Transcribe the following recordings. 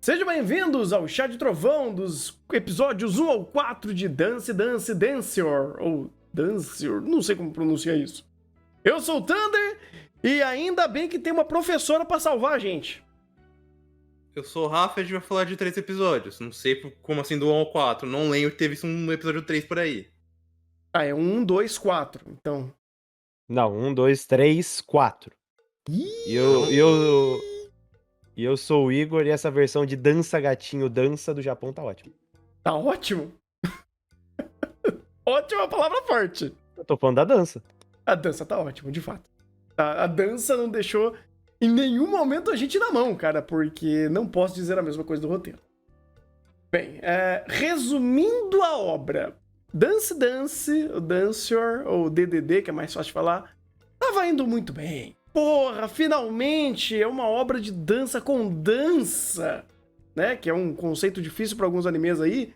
Sejam bem-vindos ao Chá de Trovão dos episódios 1 ao 4 de Dance Dance Dancer, ou Dancer, não sei como pronunciar isso. Eu sou o Thunder e ainda bem que tem uma professora pra salvar a gente. Eu sou o Rafa e a gente vai falar de 3 episódios. Não sei como assim do 1 ao 4. Não lembro que teve um episódio 3 por aí. Ah, é 1, 2, 4, então. Não, 1, 2, 3, 4. E eu sou o Igor e essa versão de Dança Gatinho Dança do Japão tá ótima. Tá ótimo. Ótima palavra forte. Eu tô falando da dança. A dança tá ótima, de fato. A dança não deixou em nenhum momento a gente na mão, cara, porque não posso dizer a mesma coisa do roteiro. Bem, resumindo a obra, Dance Dance, o Dancer, ou DDD, que é mais fácil de falar, tava indo muito bem. Porra, finalmente é uma obra de dança com dança, né? Que é um conceito difícil para alguns animes aí.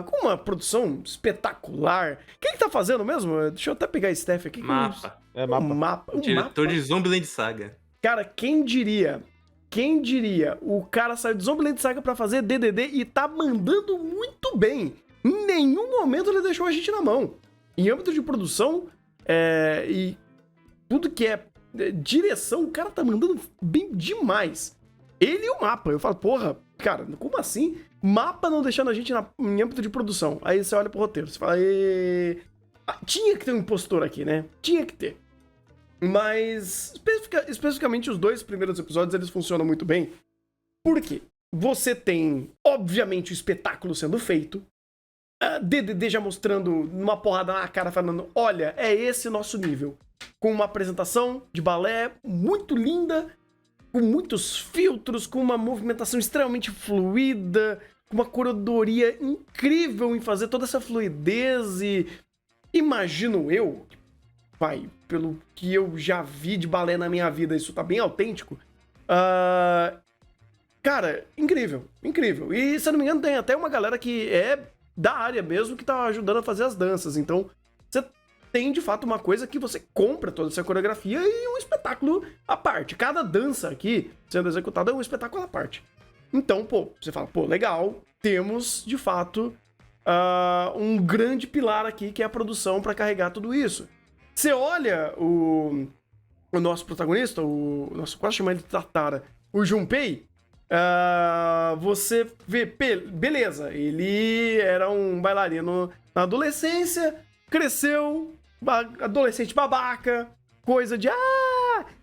Com uma produção espetacular. Quem que tá fazendo mesmo? Deixa eu até pegar esse Steph aqui. Mapa. Um Diretor mapa. de Zombieland Saga. Cara, quem diria? Quem diria? O cara saiu de Zombieland Saga pra fazer DDD e tá mandando muito bem. Em nenhum momento ele deixou a gente na mão. Em âmbito de produção e tudo que é direção, o cara tá mandando bem demais. Ele e o mapa. Eu falo, porra, cara, como assim? Mapa não deixando a gente em âmbito de produção. Aí você olha pro roteiro, você fala, tinha que ter um impostor aqui, né? Tinha que ter. Mas, especificamente os 2 primeiros episódios, eles funcionam muito bem. Por quê? Você tem, obviamente, o espetáculo sendo feito. A DDD já mostrando uma porrada na cara, falando, olha, é esse nosso nível. Com uma apresentação de balé muito linda, com muitos filtros, com uma movimentação extremamente fluida, com uma curadoria incrível em fazer toda essa fluidez e imagino eu, pelo que eu já vi de balé na minha vida, isso tá bem autêntico. Cara, incrível, incrível. E se eu não me engano tem até uma galera que é da área mesmo que tá ajudando a fazer as danças, então você tem de fato uma coisa que você compra toda essa coreografia e um espetáculo à parte. Cada dança aqui sendo executada é um espetáculo à parte. Então, você fala, legal, temos de fato um grande pilar aqui que é a produção para carregar tudo isso. Você olha o nosso protagonista, nosso quase chamado de Tatara, o Junpei, você vê, beleza, ele era um bailarino na adolescência, cresceu, adolescente babaca, coisa de,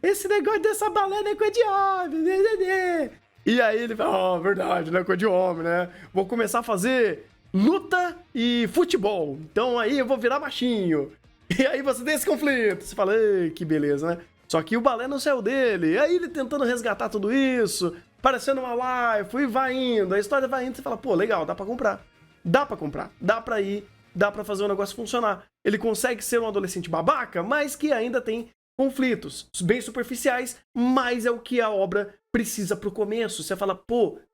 esse negócio dessa balé é coisa de homem, e aí ele fala, verdade, né, coisa de homem, né, vou começar a fazer luta e futebol, então aí eu vou virar machinho. E aí você tem esse conflito, você fala, ei, que beleza, né? Só que o balé não saiu dele, aí ele tentando resgatar tudo isso, parecendo uma waifu, e vai indo, a história vai indo, você fala, legal, dá pra comprar, dá pra ir, dá pra fazer o negócio funcionar. Ele consegue ser um adolescente babaca, mas que ainda tem conflitos bem superficiais, mas é o que a obra precisa pro começo. Você fala,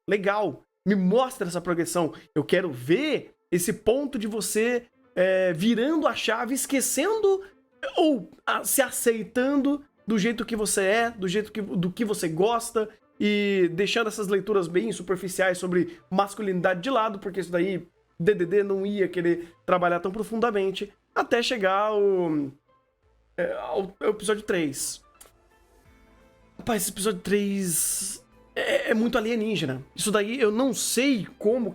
legal, me mostra essa progressão, eu quero ver esse ponto de você virando a chave, esquecendo ou se aceitando do jeito que você é, do que você gosta e deixando essas leituras bem superficiais sobre masculinidade de lado, porque isso daí DDD não ia querer trabalhar tão profundamente, até chegar ao episódio 3. Rapaz, esse episódio 3 é muito alienígena. Isso daí eu não sei como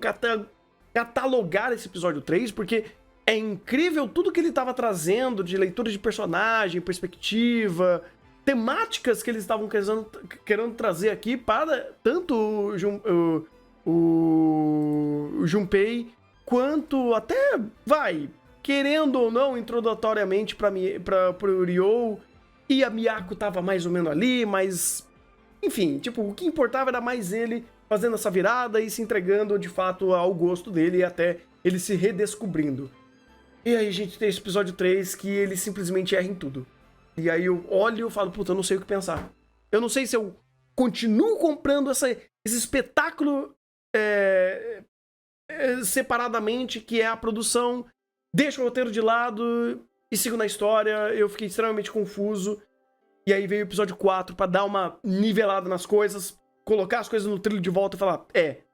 catalogar esse episódio 3, porque é incrível tudo que ele estava trazendo de leitura de personagem, perspectiva, temáticas que eles estavam querendo trazer aqui para tanto o Junpei quanto até, querendo ou não, introdutoriamente pro Ryo, e a Miyako tava mais ou menos ali, mas enfim, o que importava era mais ele fazendo essa virada e se entregando de fato ao gosto dele e até ele se redescobrindo. E aí a gente tem esse episódio 3 que ele simplesmente erra em tudo. E aí eu olho e falo, eu não sei o que pensar. Eu não sei se eu continuo comprando esse espetáculo separadamente, que é a produção, deixo o roteiro de lado e sigo na história. Eu fiquei extremamente confuso. E aí veio o episódio 4 pra dar uma nivelada nas coisas. colocar as coisas no trilho de volta e falar,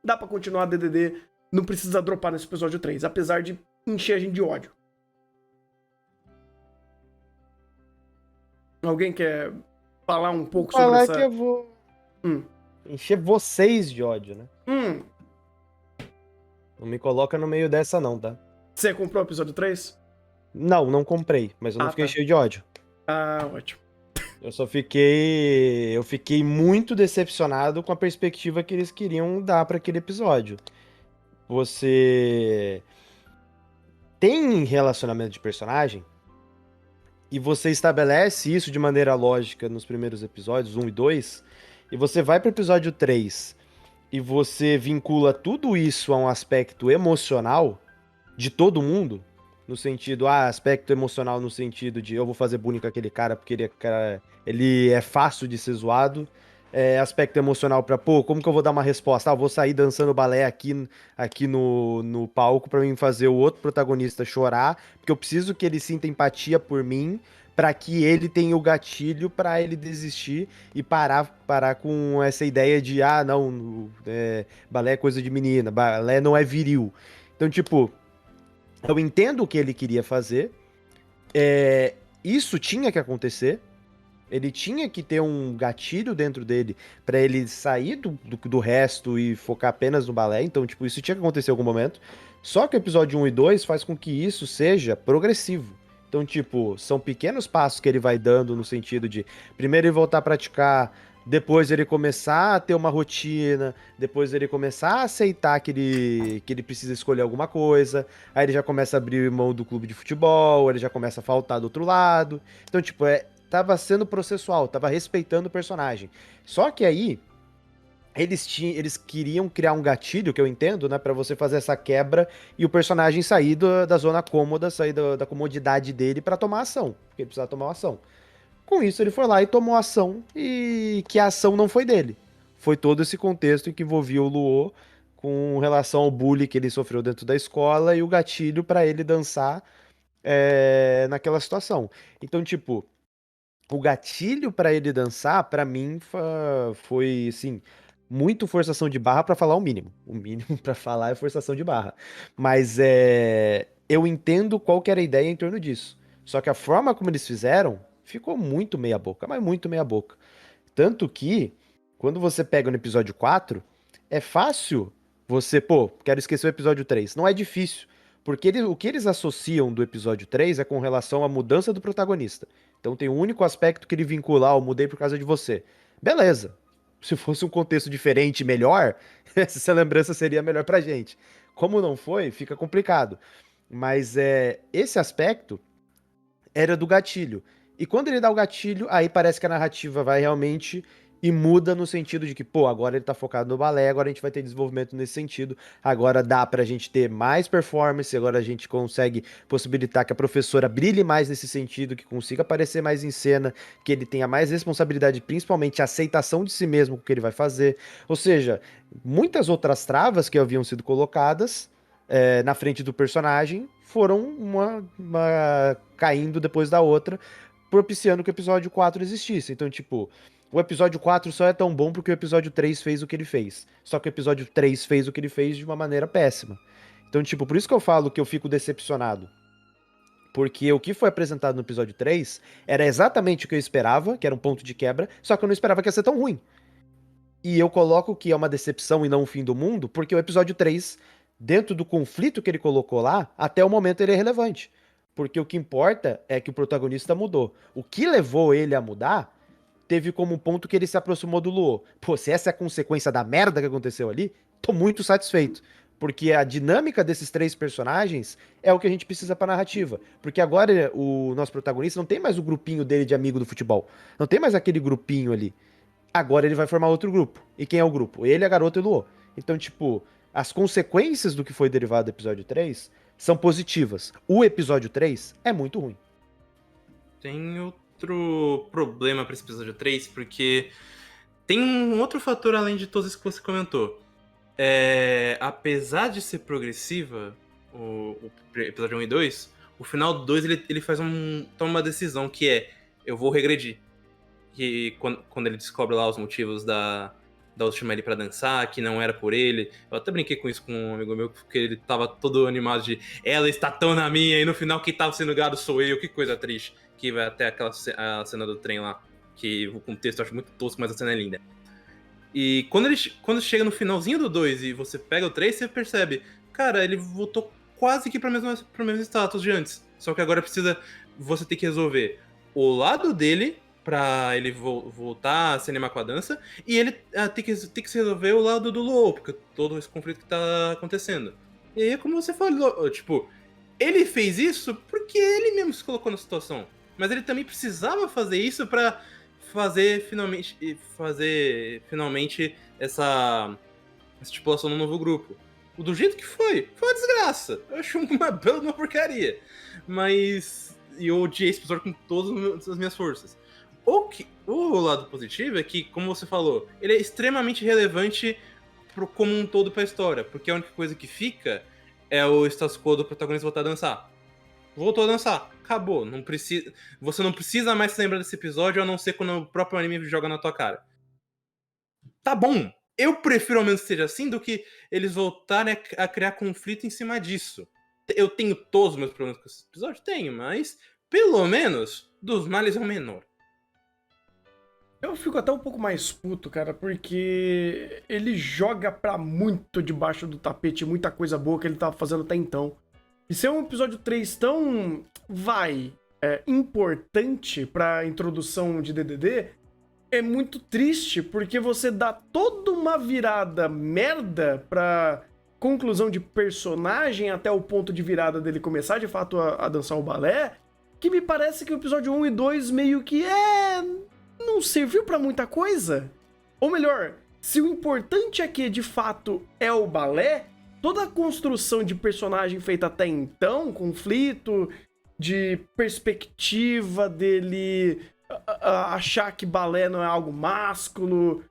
dá pra continuar DDD, não precisa dropar nesse episódio 3, apesar de encher a gente de ódio. Alguém quer falar um pouco sobre Falar essa... que eu vou encher vocês de ódio, né? Não me coloca no meio dessa não, tá? Você comprou o episódio 3? Não comprei, mas eu não fiquei tá. cheio de ódio. Ah, ótimo. Eu fiquei muito decepcionado com a perspectiva que eles queriam dar pra aquele episódio. Você tem relacionamento de personagem e você estabelece isso de maneira lógica nos primeiros episódios, 1 e 2, e você vai pro episódio 3 e você vincula tudo isso a um aspecto emocional de todo mundo, no sentido, aspecto emocional no sentido de eu vou fazer bullying com aquele cara porque ele é fácil de ser zoado, aspecto emocional pra, como que eu vou dar uma resposta? Eu vou sair dançando balé aqui no palco pra mim fazer o outro protagonista chorar, porque eu preciso que ele sinta empatia por mim, pra que ele tenha o gatilho pra ele desistir e parar com essa ideia de, não, balé é coisa de menina, balé não é viril. Então, tipo, eu entendo o que ele queria fazer, isso tinha que acontecer, ele tinha que ter um gatilho dentro dele pra ele sair do resto e focar apenas no balé, então, tipo, isso tinha que acontecer em algum momento. Só que o episódio 1 e 2 faz com que isso seja progressivo. Então, tipo, são pequenos passos que ele vai dando no sentido de, primeiro ele voltar a praticar, depois ele começar a ter uma rotina, depois ele começar a aceitar que ele precisa escolher alguma coisa, aí ele já começa a abrir mão do clube de futebol, ele já começa a faltar do outro lado. Então, tipo, tava sendo processual, tava respeitando o personagem. Só que aí, eles queriam criar um gatilho, que eu entendo, né, pra você fazer essa quebra e o personagem sair da zona cômoda, sair da comodidade dele pra tomar ação, porque ele precisava tomar uma ação. Com isso, ele foi lá e tomou ação, e que a ação não foi dele. Foi todo esse contexto em que envolvia o Luo com relação ao bullying que ele sofreu dentro da escola e o gatilho pra ele dançar naquela situação. Então, tipo, o gatilho pra ele dançar, pra mim, foi, assim, muito forçação de barra pra falar o mínimo. O mínimo pra falar é forçação de barra. Mas eu entendo qual que era a ideia em torno disso. Só que a forma como eles fizeram ficou muito meia boca, mas muito meia boca. Tanto que, quando você pega no episódio 4, é fácil você, quero esquecer o episódio 3. Não é difícil. Porque o que eles associam do episódio 3 é com relação à mudança do protagonista. Então tem um único aspecto que ele vincula, eu mudei por causa de você. Beleza. Se fosse um contexto diferente e melhor, essa lembrança seria melhor pra gente. Como não foi, fica complicado. Mas esse aspecto era do gatilho. E quando ele dá o gatilho, aí parece que a narrativa vai realmente e muda no sentido de que, agora ele tá focado no balé, agora a gente vai ter desenvolvimento nesse sentido, agora dá pra gente ter mais performance, agora a gente consegue possibilitar que a professora brilhe mais nesse sentido, que consiga aparecer mais em cena, que ele tenha mais responsabilidade, principalmente a aceitação de si mesmo com o que ele vai fazer. Ou seja, muitas outras travas que haviam sido colocadas na frente do personagem foram uma caindo depois da outra, propiciando que o episódio 4 existisse. Então, tipo, o episódio 4 só é tão bom porque o episódio 3 fez o que ele fez. Só que o episódio 3 fez o que ele fez de uma maneira péssima. Então, tipo, por isso que eu falo que eu fico decepcionado. Porque o que foi apresentado no episódio 3 era exatamente o que eu esperava, que era um ponto de quebra, só que eu não esperava que ia ser tão ruim. E eu coloco que é uma decepção e não o fim do mundo, porque o episódio 3, dentro do conflito que ele colocou lá, até o momento ele é relevante. Porque o que importa é que o protagonista mudou. O que levou ele a mudar teve como ponto que ele se aproximou do Luo. Se essa é a consequência da merda que aconteceu ali, tô muito satisfeito. Porque a dinâmica desses 3 personagens é o que a gente precisa pra narrativa. Porque agora o nosso protagonista não tem mais o grupinho dele de amigo do futebol. Não tem mais aquele grupinho ali. Agora ele vai formar outro grupo. E quem é o grupo? Ele, a garota e o Luo. Então, tipo, as consequências do que foi derivado do episódio 3 são positivas. O episódio 3 é muito ruim. Tem outro problema pra esse episódio 3, porque tem um outro fator além de todos esses que você comentou. Apesar de ser progressiva, o episódio 1 e 2, o final do 2 ele toma uma decisão que eu vou regredir. Que quando ele descobre lá os motivos da da outra chamar ele pra dançar, que não era por ele. Eu até brinquei com isso com um amigo meu, porque ele tava todo animado de ela está tão na minha, e no final quem tava sendo gado sou eu, que coisa triste. Que vai até aquela a cena do trem lá, que o contexto eu acho muito tosco, mas a cena é linda. E quando chega no finalzinho do 2 e você pega o 3, você percebe, cara, ele voltou quase que pro mesmo status de antes. Só que agora você ter que resolver o lado dele pra ele voltar a se animar com a dança, e ele tem que se resolver o lado do Luo, porque todo esse conflito que tá acontecendo. E aí, como você falou, tipo, ele fez isso porque ele mesmo se colocou na situação. Mas ele também precisava fazer isso pra fazer finalmente essa estipulação no novo grupo. Do jeito que foi uma desgraça. Eu acho uma bela uma porcaria. Mas eu odiei esse episódio com todas as minhas forças. O lado positivo é que, como você falou, ele é extremamente relevante como um todo pra história, porque a única coisa que fica é o status quo do protagonista voltar a dançar. Voltou a dançar, acabou. Você não precisa mais se lembrar desse episódio, a não ser quando o próprio anime joga na tua cara. Tá bom, eu prefiro ao menos que seja assim do que eles voltarem a criar conflito em cima disso. Eu tenho todos os meus problemas com esse episódio? Tenho, mas pelo menos dos males é o menor. Eu fico até um pouco mais puto, cara, porque ele joga pra muito debaixo do tapete muita coisa boa que ele tava fazendo até então. E ser um episódio 3 tão, importante pra introdução de DDD, é muito triste, porque você dá toda uma virada merda pra conclusão de personagem até o ponto de virada dele começar de fato a dançar o balé, que me parece que o episódio 1 e 2 meio que não serviu pra muita coisa. Ou melhor, se o importante aqui de fato é o balé, toda a construção de personagem feita até então, conflito, de perspectiva dele achar que balé não é algo másculo,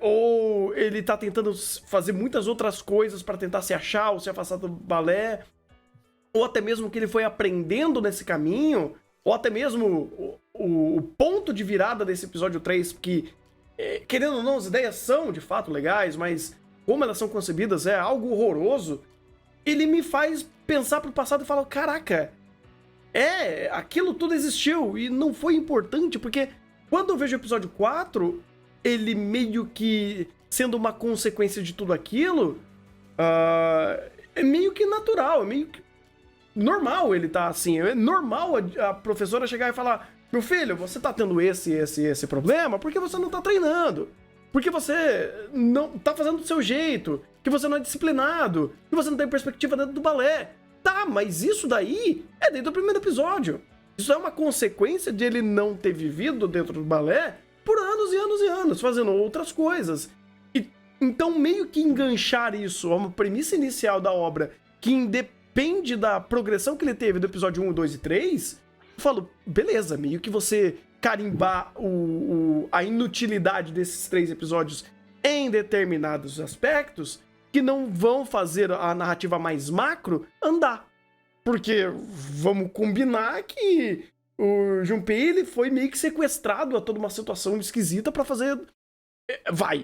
ou ele tá tentando fazer muitas outras coisas pra tentar se achar ou se afastar do balé, ou até mesmo que ele foi aprendendo nesse caminho, ou até mesmo o ponto de virada desse episódio 3, que, querendo ou não, as ideias são de fato legais, mas como elas são concebidas é algo horroroso, ele me faz pensar pro passado e falar, caraca, aquilo tudo existiu e não foi importante, porque quando eu vejo o episódio 4, ele meio que sendo uma consequência de tudo aquilo, é meio que natural, é meio que normal ele tá assim. É normal a professora chegar e falar, meu filho, você tá tendo esse problema porque você não tá treinando, porque você não tá fazendo do seu jeito, que você não é disciplinado, que você não tem perspectiva dentro do balé. Tá, mas isso daí é dentro do primeiro episódio. Isso é uma consequência de ele não ter vivido dentro do balé por anos e anos e anos, fazendo outras coisas. E então meio que enganchar isso a uma premissa inicial da obra que independe da progressão que ele teve do episódio 1, 2 e 3, eu falo, beleza, meio que você carimbar a inutilidade desses 3 episódios em determinados aspectos que não vão fazer a narrativa mais macro andar. Porque vamos combinar que o Junpei ele foi meio que sequestrado a toda uma situação esquisita pra fazer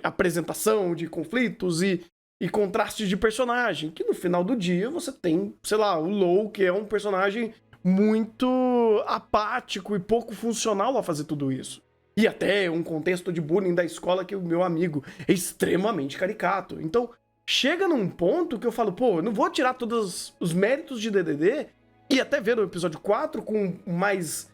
apresentação de conflitos e contrastes de personagem, que no final do dia você tem, sei lá, o Lou, que é um personagem muito apático e pouco funcional a fazer tudo isso. E até um contexto de bullying da escola que o meu amigo é extremamente caricato. Então, chega num ponto que eu falo, pô, eu não vou tirar todos os méritos de DDD e até ver o episódio 4 com mais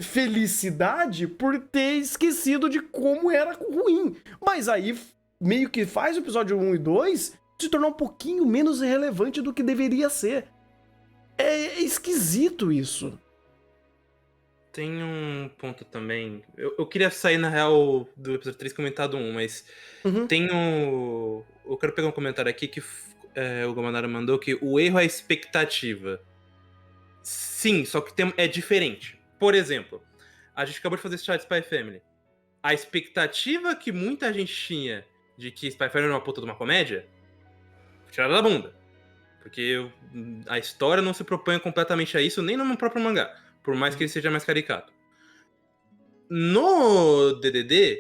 felicidade por ter esquecido de como era ruim. Mas aí, meio que faz o episódio 1 e 2 se tornar um pouquinho menos relevante do que deveria ser. É esquisito isso. Tem um ponto também. Eu queria sair, na real, do episódio 3 comentado 1, mas tem um. Eu quero pegar um comentário aqui que o Gomanara mandou que o erro é a expectativa. Sim, só que é diferente. Por exemplo, a gente acabou de fazer esse chat Spy Family. A expectativa que muita gente tinha de que Spy Family era uma puta de uma comédia foi tirada da bunda. Porque a história não se propõe completamente a isso, nem no próprio mangá. Por mais que ele seja mais caricato. No DDD,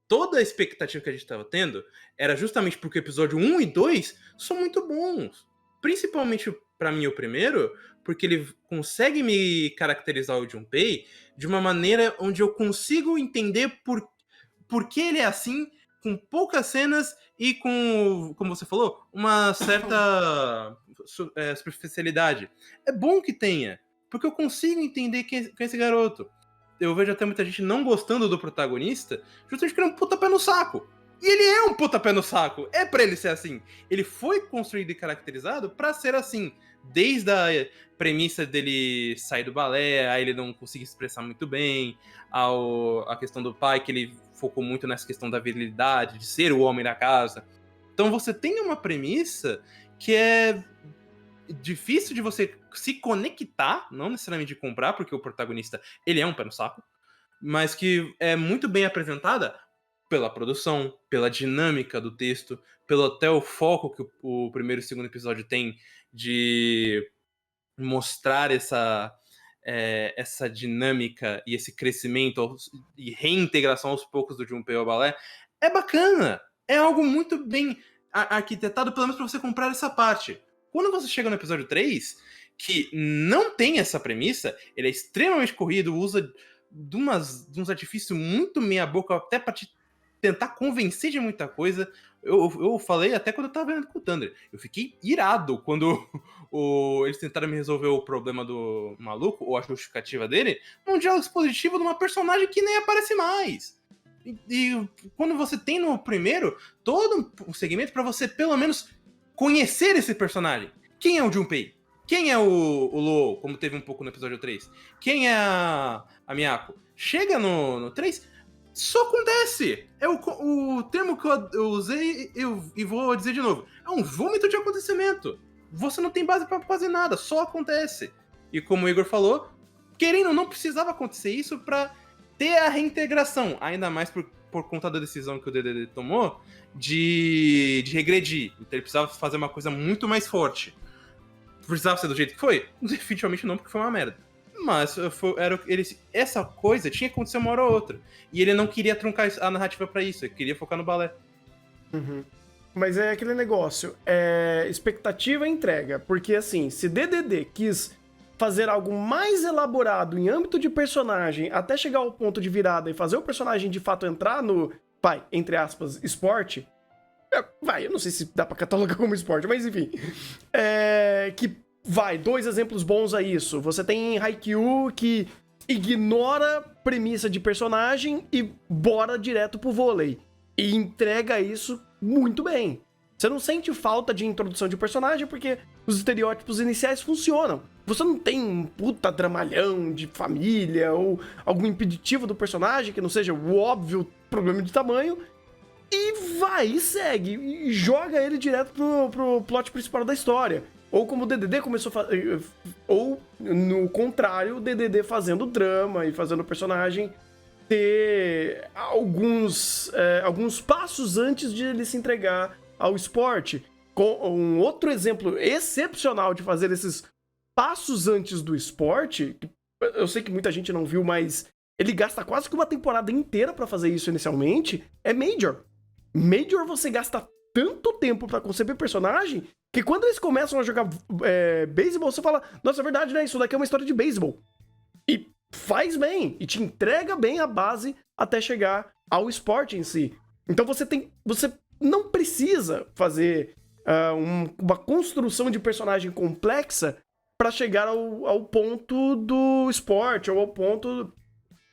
toda a expectativa que a gente estava tendo era justamente porque o episódio 1 e 2 são muito bons. Principalmente, pra mim, o primeiro, porque ele consegue me caracterizar o Junpei de uma maneira onde eu consigo entender por que ele é assim, com poucas cenas e com, como você falou, uma certa superficialidade. É bom que tenha, porque eu consigo entender quem é esse garoto. Eu vejo até muita gente não gostando do protagonista, justamente porque ele é um puta pé no saco. E ele é um puta pé no saco. É pra ele ser assim. Ele foi construído e caracterizado pra ser assim. Desde a premissa dele sair do balé, aí ele não conseguir se expressar muito bem, a questão do pai, que ele focou muito nessa questão da virilidade, de ser o homem da casa. Então você tem uma premissa que é difícil de você se conectar, não necessariamente de comprar, porque o protagonista, ele é um pé no saco, mas que é muito bem apresentada pela produção, pela dinâmica do texto, pelo até o foco que o primeiro e o segundo episódio tem de mostrar essa dinâmica e esse crescimento e reintegração aos poucos do Junpei ao balé. É bacana, é algo muito bem arquitetado, pelo menos para você comprar essa parte. Quando você chega no episódio 3, que não tem essa premissa, ele é extremamente corrido, usa de uns artifícios muito meia-boca até pra te tentar convencer de muita coisa. Eu falei até quando eu tava vendo com o Thunder. Eu fiquei irado quando eles tentaram me resolver o problema do maluco, ou a justificativa dele, num diálogo expositivo de uma personagem que nem aparece mais. E quando você tem no primeiro todo um segmento pra você pelo menos conhecer esse personagem. Quem é o Junpei? Quem é o Luo, como teve um pouco no episódio 3? Quem é a Miyako? Chega no 3, só acontece. É o termo que eu usei e vou dizer de novo. É um vômito de acontecimento. Você não tem base pra fazer nada, só acontece. E como o Igor falou, querendo, não precisava acontecer isso pra ter a reintegração. Ainda mais por conta da decisão que o DDD tomou de regredir. Então ele precisava fazer uma coisa muito mais forte. Precisava ser do jeito que foi? Definitivamente não, porque foi uma merda. Mas essa coisa tinha que acontecer uma hora ou outra. E ele não queria truncar a narrativa pra isso, ele queria focar no balé. Uhum. Mas é aquele negócio, expectativa e entrega. Porque assim, se DDD quis fazer algo mais elaborado em âmbito de personagem até chegar ao ponto de virada e fazer o personagem de fato entrar no, entre aspas, esporte, eu não sei se dá pra catalogar como esporte, mas enfim, dois exemplos bons a isso. Você tem Haikyuu, que ignora premissa de personagem e bora direto pro vôlei. E entrega isso muito bem. Você não sente falta de introdução de personagem porque os estereótipos iniciais funcionam. Você não tem um puta dramalhão de família ou algum impeditivo do personagem que não seja o óbvio problema de tamanho. E vai, e segue, e joga ele direto pro plot principal da história. Ou como o DDD começou a fazer... Ou, no contrário, o DDD fazendo drama e fazendo o personagem ter alguns passos antes de ele se entregar ao esporte. Com um outro exemplo excepcional de fazer esses passos antes do esporte, eu sei que muita gente não viu, mas ele gasta quase que uma temporada inteira pra fazer isso inicialmente, é Major. Major você gasta tanto tempo pra conceber personagem que quando eles começam a jogar beisebol, você fala, nossa, é verdade, né? Isso daqui é uma história de beisebol. E faz bem, e te entrega bem a base até chegar ao esporte em si. Então você não precisa fazer uma construção de personagem complexa pra chegar ao ponto do esporte, ou ao ponto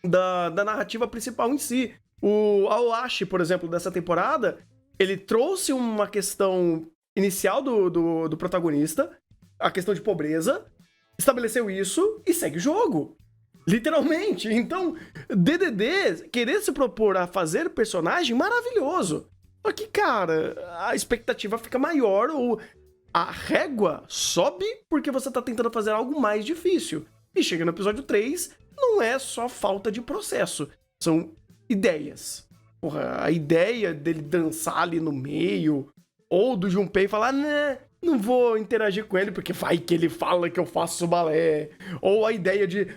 da narrativa principal em si. O Aoashi, por exemplo, dessa temporada, ele trouxe uma questão inicial do protagonista, a questão de pobreza, estabeleceu isso e segue o jogo. Literalmente. Então, DDD, querer se propor a fazer personagem, maravilhoso. Só que, cara, a expectativa fica maior, ou a régua sobe porque você tá tentando fazer algo mais difícil. E chega no episódio 3, não é só falta de processo, são ideias. Porra, a ideia dele dançar ali no meio, ou do Junpei falar, né, não vou interagir com ele porque vai que ele fala que eu faço balé. Ou a ideia de,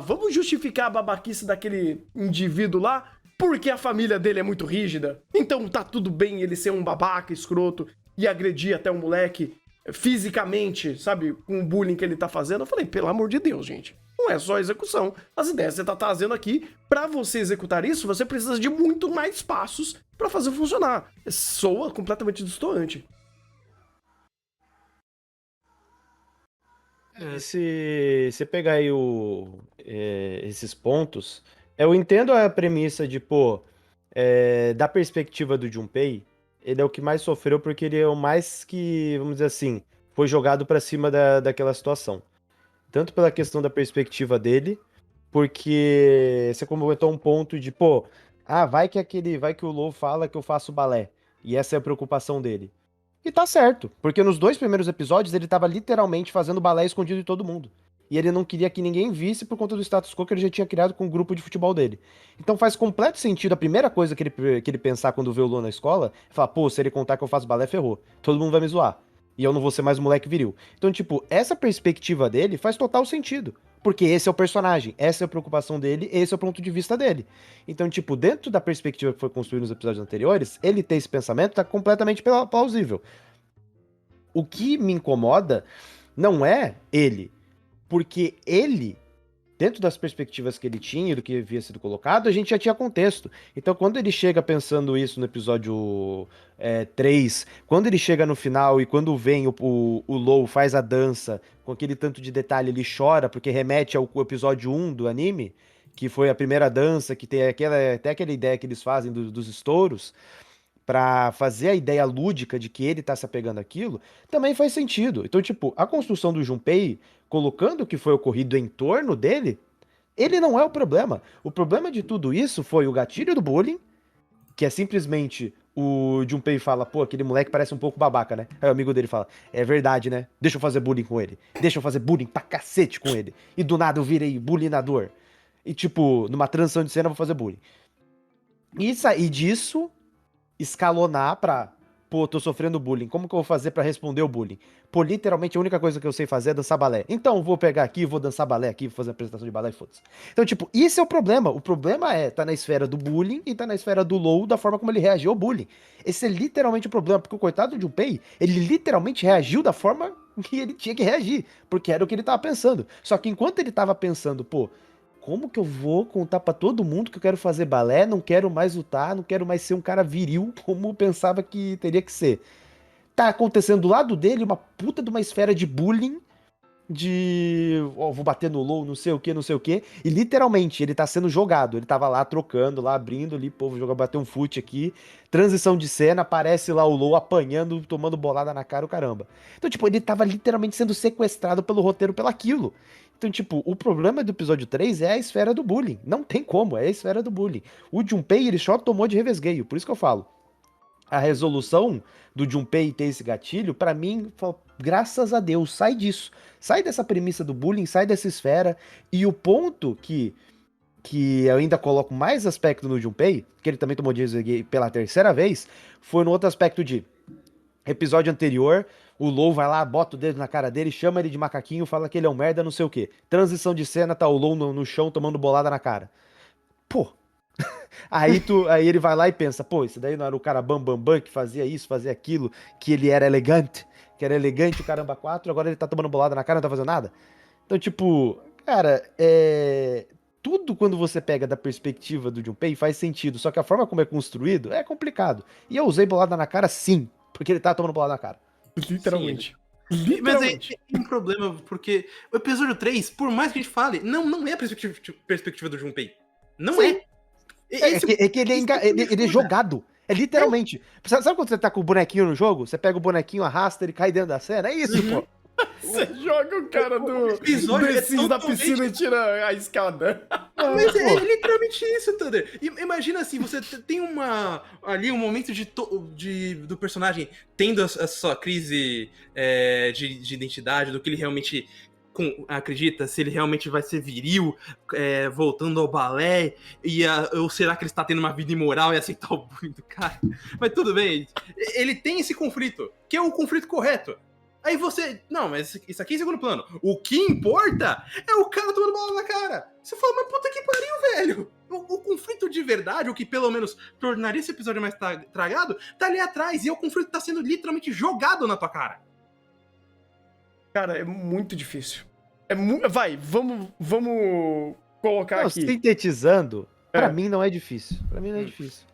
vamos justificar a babaquice daquele indivíduo lá. porque a família dele é muito rígida, então tá tudo bem ele ser um babaca escroto e agredir até o moleque fisicamente, sabe, com o bullying que ele tá fazendo. Eu falei, pelo amor de Deus, gente, não é só execução. As ideias que você tá trazendo aqui, pra você executar isso, você precisa de muito mais passos pra fazer funcionar. Soa completamente destoante. Se você pegar aí esses pontos, eu entendo a premissa de, pô, da perspectiva do Junpei, ele é o que mais sofreu porque ele é o mais que, vamos dizer assim, foi jogado pra cima daquela situação. Tanto pela questão da perspectiva dele, porque você comentou um ponto de, pô, vai que o Lou fala que eu faço balé. E essa é a preocupação dele. E tá certo, porque nos 2 primeiros episódios ele tava literalmente fazendo balé escondido de todo mundo. E ele não queria que ninguém visse por conta do status quo que ele já tinha criado com o grupo de futebol dele. Então faz completo sentido, a primeira coisa que ele pensar quando vê o Lou na escola é falar, pô, se ele contar que eu faço balé, ferrou. Todo mundo vai me zoar. E eu não vou ser mais um moleque viril. Então, tipo, essa perspectiva dele faz total sentido. Porque esse é o personagem, essa é a preocupação dele, esse é o ponto de vista dele. Então, tipo, dentro da perspectiva que foi construída nos episódios anteriores, ele ter esse pensamento tá completamente plausível. O que me incomoda não é ele, porque ele, dentro das perspectivas que ele tinha e do que havia sido colocado, a gente já tinha contexto. Então, quando ele chega pensando isso no episódio 3, quando ele chega no final e quando vem o Lou faz a dança com aquele tanto de detalhe, ele chora porque remete ao episódio 1 do anime, que foi a primeira dança, que tem até aquela ideia que eles fazem dos estouros, pra fazer a ideia lúdica de que ele tá se apegando àquilo, também faz sentido. Então, tipo, a construção do Junpei, colocando o que foi ocorrido em torno dele, ele não é o problema. O problema de tudo isso foi o gatilho do bullying, que é simplesmente o Junpei fala, pô, aquele moleque parece um pouco babaca, né? Aí o amigo dele fala, é verdade, né? Deixa eu fazer bullying com ele. Deixa eu fazer bullying pra cacete com ele. E do nada eu virei bullyinador. E tipo, numa transição de cena eu vou fazer bullying. E sair disso, escalonar pra, pô, tô sofrendo bullying, como que eu vou fazer pra responder o bullying? Pô, literalmente a única coisa que eu sei fazer é dançar balé. Então, vou pegar aqui, vou dançar balé aqui, vou fazer a apresentação de balé e foda-se. Então, tipo, isso é o problema. O problema tá na esfera do bullying e tá na esfera do Lou, da forma como ele reagiu ao bullying. Esse é literalmente o problema, porque o coitado do Junpei, ele literalmente reagiu da forma que ele tinha que reagir, porque era o que ele tava pensando. Só que enquanto ele tava pensando, pô, como que eu vou contar pra todo mundo que eu quero fazer balé, não quero mais lutar, não quero mais ser um cara viril como eu pensava que teria que ser. Tá acontecendo do lado dele uma puta de uma esfera de bullying, de vou bater no Lou, não sei o que, não sei o que, e literalmente ele tá sendo jogado, ele tava lá trocando, lá abrindo ali, pô, vou jogar, bater um fute aqui, transição de cena, aparece lá o Lou apanhando, tomando bolada na cara, o caramba. Então, tipo, ele tava literalmente sendo sequestrado pelo roteiro, pelaquilo. Então, tipo, o problema do episódio 3 é a esfera do bullying, não tem como, é a esfera do bullying. O Junpei, ele só tomou de revesgueio, por isso que eu falo. A resolução do Junpei ter esse gatilho, pra mim, graças a Deus, sai disso. Sai dessa premissa do bullying, sai dessa esfera. E o ponto que eu ainda coloco mais aspecto no Junpei, que ele também tomou de revesgueio pela terceira vez, foi no outro aspecto de episódio anterior, o Lou vai lá, bota o dedo na cara dele, chama ele de macaquinho, fala que ele é um merda, não sei o quê. Transição de cena, tá o Lou no chão tomando bolada na cara. Pô, aí ele vai lá e pensa, pô, esse daí não era o cara bam que fazia isso, fazia aquilo, que ele era elegante, o caramba 4, agora ele tá tomando bolada na cara, não tá fazendo nada. Então, tipo, cara, tudo quando você pega da perspectiva do Junpei faz sentido, só que a forma como é construído é complicado. E eu usei bolada na cara sim, porque ele tá tomando bolada na cara. Literalmente. Sim. Mas é um problema, porque o episódio 3, por mais que a gente fale, não é a perspectiva do Junpei. Não sim. É que ele é jogado. É literalmente. Sabe quando você tá com o bonequinho no jogo? Você pega o bonequinho, arrasta, ele cai dentro da cena? É isso, pô. Você joga o cara do Sims da piscina e tira a escada. Mas é literalmente isso, Thunder. Imagina assim, você tem ali um momento do personagem tendo a sua crise de identidade, do que ele realmente acredita, se ele realmente vai ser viril, voltando ao balé, ou será que ele está tendo uma vida imoral e aceitar o bullying do cara? Mas tudo bem, ele tem esse conflito, que é o conflito correto. Aí você... Não, mas isso aqui é segundo plano. O que importa é o cara tomando bola na cara. Você fala, mas puta que pariu, velho. O conflito de verdade, o que pelo menos tornaria esse episódio mais tragado, tá ali atrás. E o conflito tá sendo literalmente jogado na tua cara. Cara, é muito difícil. Vai, vamos colocar Não, aqui. sintetizando, pra mim não é difícil. Pra mim não é difícil.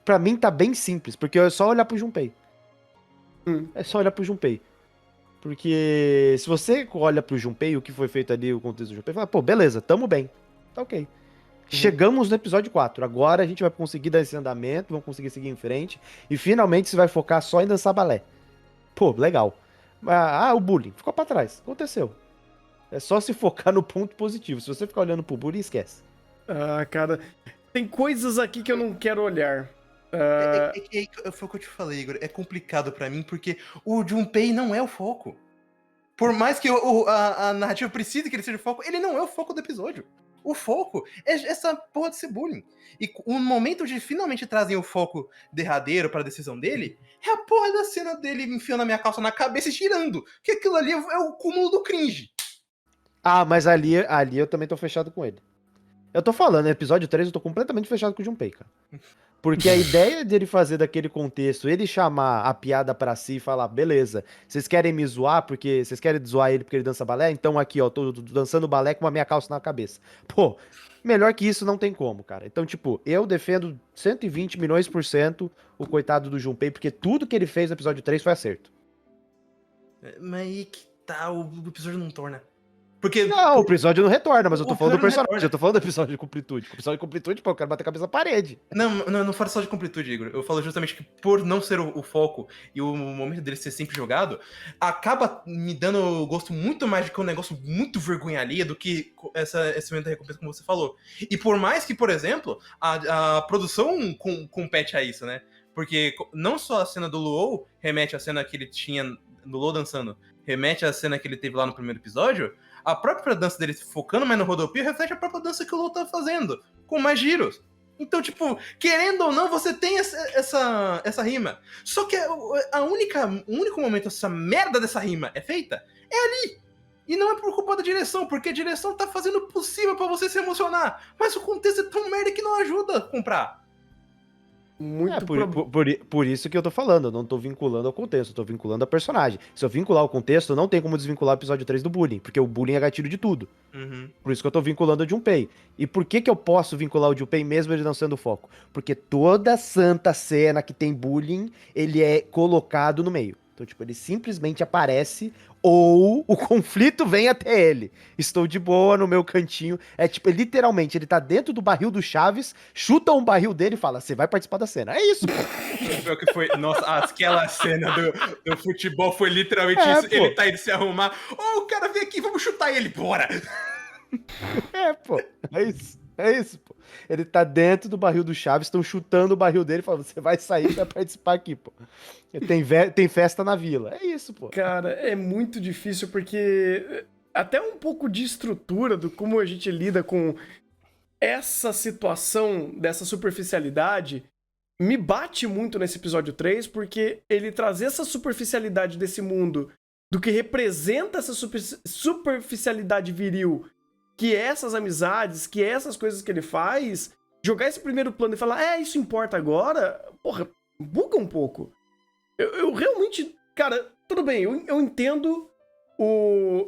Pra mim tá bem simples, porque é só olhar pro Junpei. É só olhar pro Junpei. Porque se você olha pro Junpei, o que foi feito ali, o contexto do Junpei, fala, pô, beleza, tamo bem. Tá ok. Chegamos no episódio 4. Agora a gente vai conseguir dar esse andamento, vamos conseguir seguir em frente. E finalmente você vai focar só em dançar balé. Pô, legal. O bullying. Ficou pra trás. Aconteceu. É só se focar no ponto positivo. Se você ficar olhando pro bullying, esquece. Ah, cara. Tem coisas aqui que eu não quero olhar. Foi o que eu te falei, Igor. É complicado pra mim, porque o Junpei não é o foco. Por mais que a narrativa precise que ele seja o foco, ele não é o foco do episódio. O foco é essa porra desse bullying. E o momento de finalmente trazem o foco derradeiro pra decisão dele é a porra da cena dele enfiando a minha calça na cabeça e tirando. Que aquilo ali é o cúmulo do cringe. Ah, mas ali eu também tô fechado com ele. Eu tô falando, no episódio 3 eu tô completamente fechado com o Junpei, cara. Porque a ideia dele fazer daquele contexto, ele chamar a piada pra si e falar, beleza, vocês querem me zoar porque vocês querem zoar ele porque ele dança balé? Então aqui, ó, tô dançando balé com a minha calça na cabeça. Pô, melhor que isso não tem como, cara. Então, tipo, eu defendo 120 milhões % o coitado do Junpei, porque tudo que ele fez no episódio 3 foi acerto. Mas aí que tá, o episódio não torna. Porque... Não, o episódio não retorna, mas eu tô falando do personagem, retorna. eu tô falando do episódio de completude. O episódio de completude, pô, eu quero bater a cabeça na parede. Não falo só de completude, Igor. Eu falo justamente que por não ser o foco e o momento dele ser sempre jogado, acaba me dando gosto muito mais de que um negócio muito vergonha alheia do que esse momento da recompensa, como você falou. E por mais que, por exemplo, a produção compete a isso, né? Porque não só a cena do Luou remete à cena que ele tinha do Luou dançando, remete à cena que ele teve lá no primeiro episódio, a própria dança dele focando mais no rodopio reflete a própria dança que o Luou tá fazendo, com mais giros. Então, tipo, querendo ou não, você tem essa rima. Só que o único momento que essa merda dessa rima é feita é ali. E não é por culpa da direção, porque a direção tá fazendo o possível pra você se emocionar. Mas o contexto é tão merda que não ajuda a comprar. Muito por isso que eu tô falando, eu não tô vinculando ao contexto, eu tô vinculando a personagem. Se eu vincular o contexto, não tem como desvincular o episódio 3 do bullying, porque o bullying é gatilho de tudo. Por isso que eu tô vinculando o Junpei. E por que eu posso vincular o Junpei mesmo ele não sendo o foco? Porque toda santa cena que tem bullying, ele é colocado no meio. Então, tipo, ele simplesmente aparece ou o conflito vem até ele. Estou de boa no meu cantinho. É tipo, literalmente, ele tá dentro do barril do Chaves, chuta um barril dele e fala, você vai participar da cena. É isso, pô. Que foi, nossa, aquela cena do futebol foi literalmente isso. Pô. Ele tá indo se arrumar. O cara vem aqui, vamos chutar ele, bora! Pô. É isso, pô. Ele tá dentro do barril do Chaves, estão chutando o barril dele e falam, você vai sair e vai participar aqui, pô. Tem festa na vila. É isso, pô. Cara, é muito difícil porque até um pouco de estrutura do como a gente lida com essa situação dessa superficialidade me bate muito nesse episódio 3, porque ele trazer essa superficialidade desse mundo, do que representa essa superficialidade viril, que é essas amizades, que é essas coisas que ele faz, jogar esse primeiro plano e falar, isso importa agora, porra, buga um pouco. Eu realmente, cara, tudo bem, eu entendo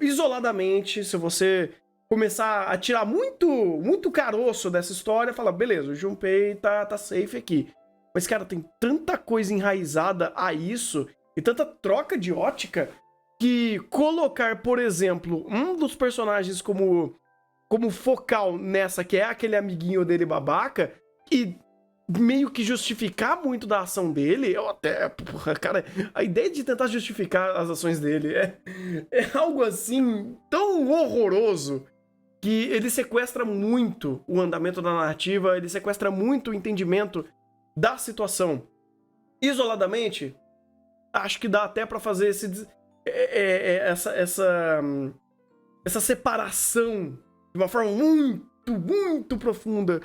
isoladamente, se você começar a tirar muito caroço dessa história, fala, beleza, o Junpei tá safe aqui. Mas, cara, tem tanta coisa enraizada a isso, e tanta troca de ótica, que colocar, por exemplo, um dos personagens como focal nessa, que é aquele amiguinho dele babaca, e meio que justificar muito da ação dele, eu até, porra, cara, a ideia de tentar justificar as ações dele é algo assim tão horroroso que ele sequestra muito o andamento da narrativa, ele sequestra muito o entendimento da situação. Isoladamente, acho que dá até pra fazer essa separação de uma forma muito profunda.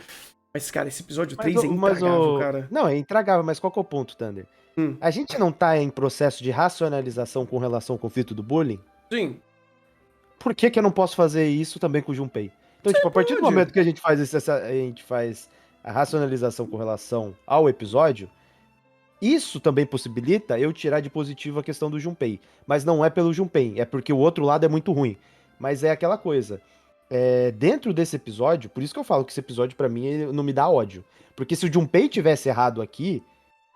Mas, cara, esse episódio 3 é intragável, cara. Não, é intragável, mas qual que é o ponto, Thunder? A gente não tá em processo de racionalização com relação ao conflito do bullying? Sim. Por que que eu não posso fazer isso também com o Junpei? Então, tipo, a partir do pode. momento que a gente faz a racionalização com relação ao episódio, isso também possibilita eu tirar de positivo a questão do Junpei. Mas não é pelo Junpei, é porque o outro lado é muito ruim. Mas é aquela coisa. Dentro desse episódio, por isso que eu falo que esse episódio pra mim ele não me dá ódio. Porque se o Junpei tivesse errado aqui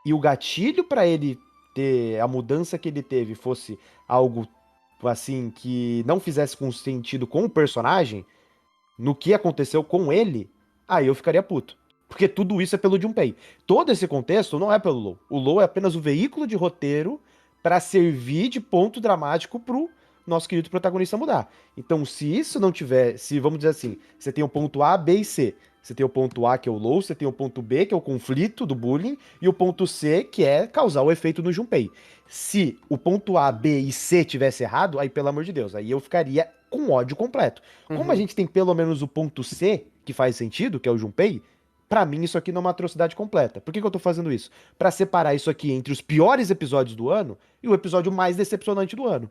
e o gatilho pra ele ter a mudança que ele teve fosse algo assim que não fizesse com sentido com o personagem, no que aconteceu com ele, aí eu ficaria puto. Porque tudo isso é pelo Junpei. Todo esse contexto não é pelo Law. O Law é apenas o veículo de roteiro pra servir de ponto dramático pro nosso querido protagonista mudar. Então, se isso não tiver, se vamos dizer assim, você tem o ponto A, B e C. Você tem o ponto A, que é o Law, você tem o ponto B, que é o conflito do bullying, e o ponto C, que é causar o efeito no Junpei. Se o ponto A, B e C tivesse errado, aí pelo amor de Deus, aí eu ficaria com ódio completo. Como a gente tem pelo menos o ponto C, que faz sentido, que é o Junpei, pra mim isso aqui não é uma atrocidade completa. Por que eu tô fazendo isso? Pra separar isso aqui entre os piores episódios do ano e o episódio mais decepcionante do ano.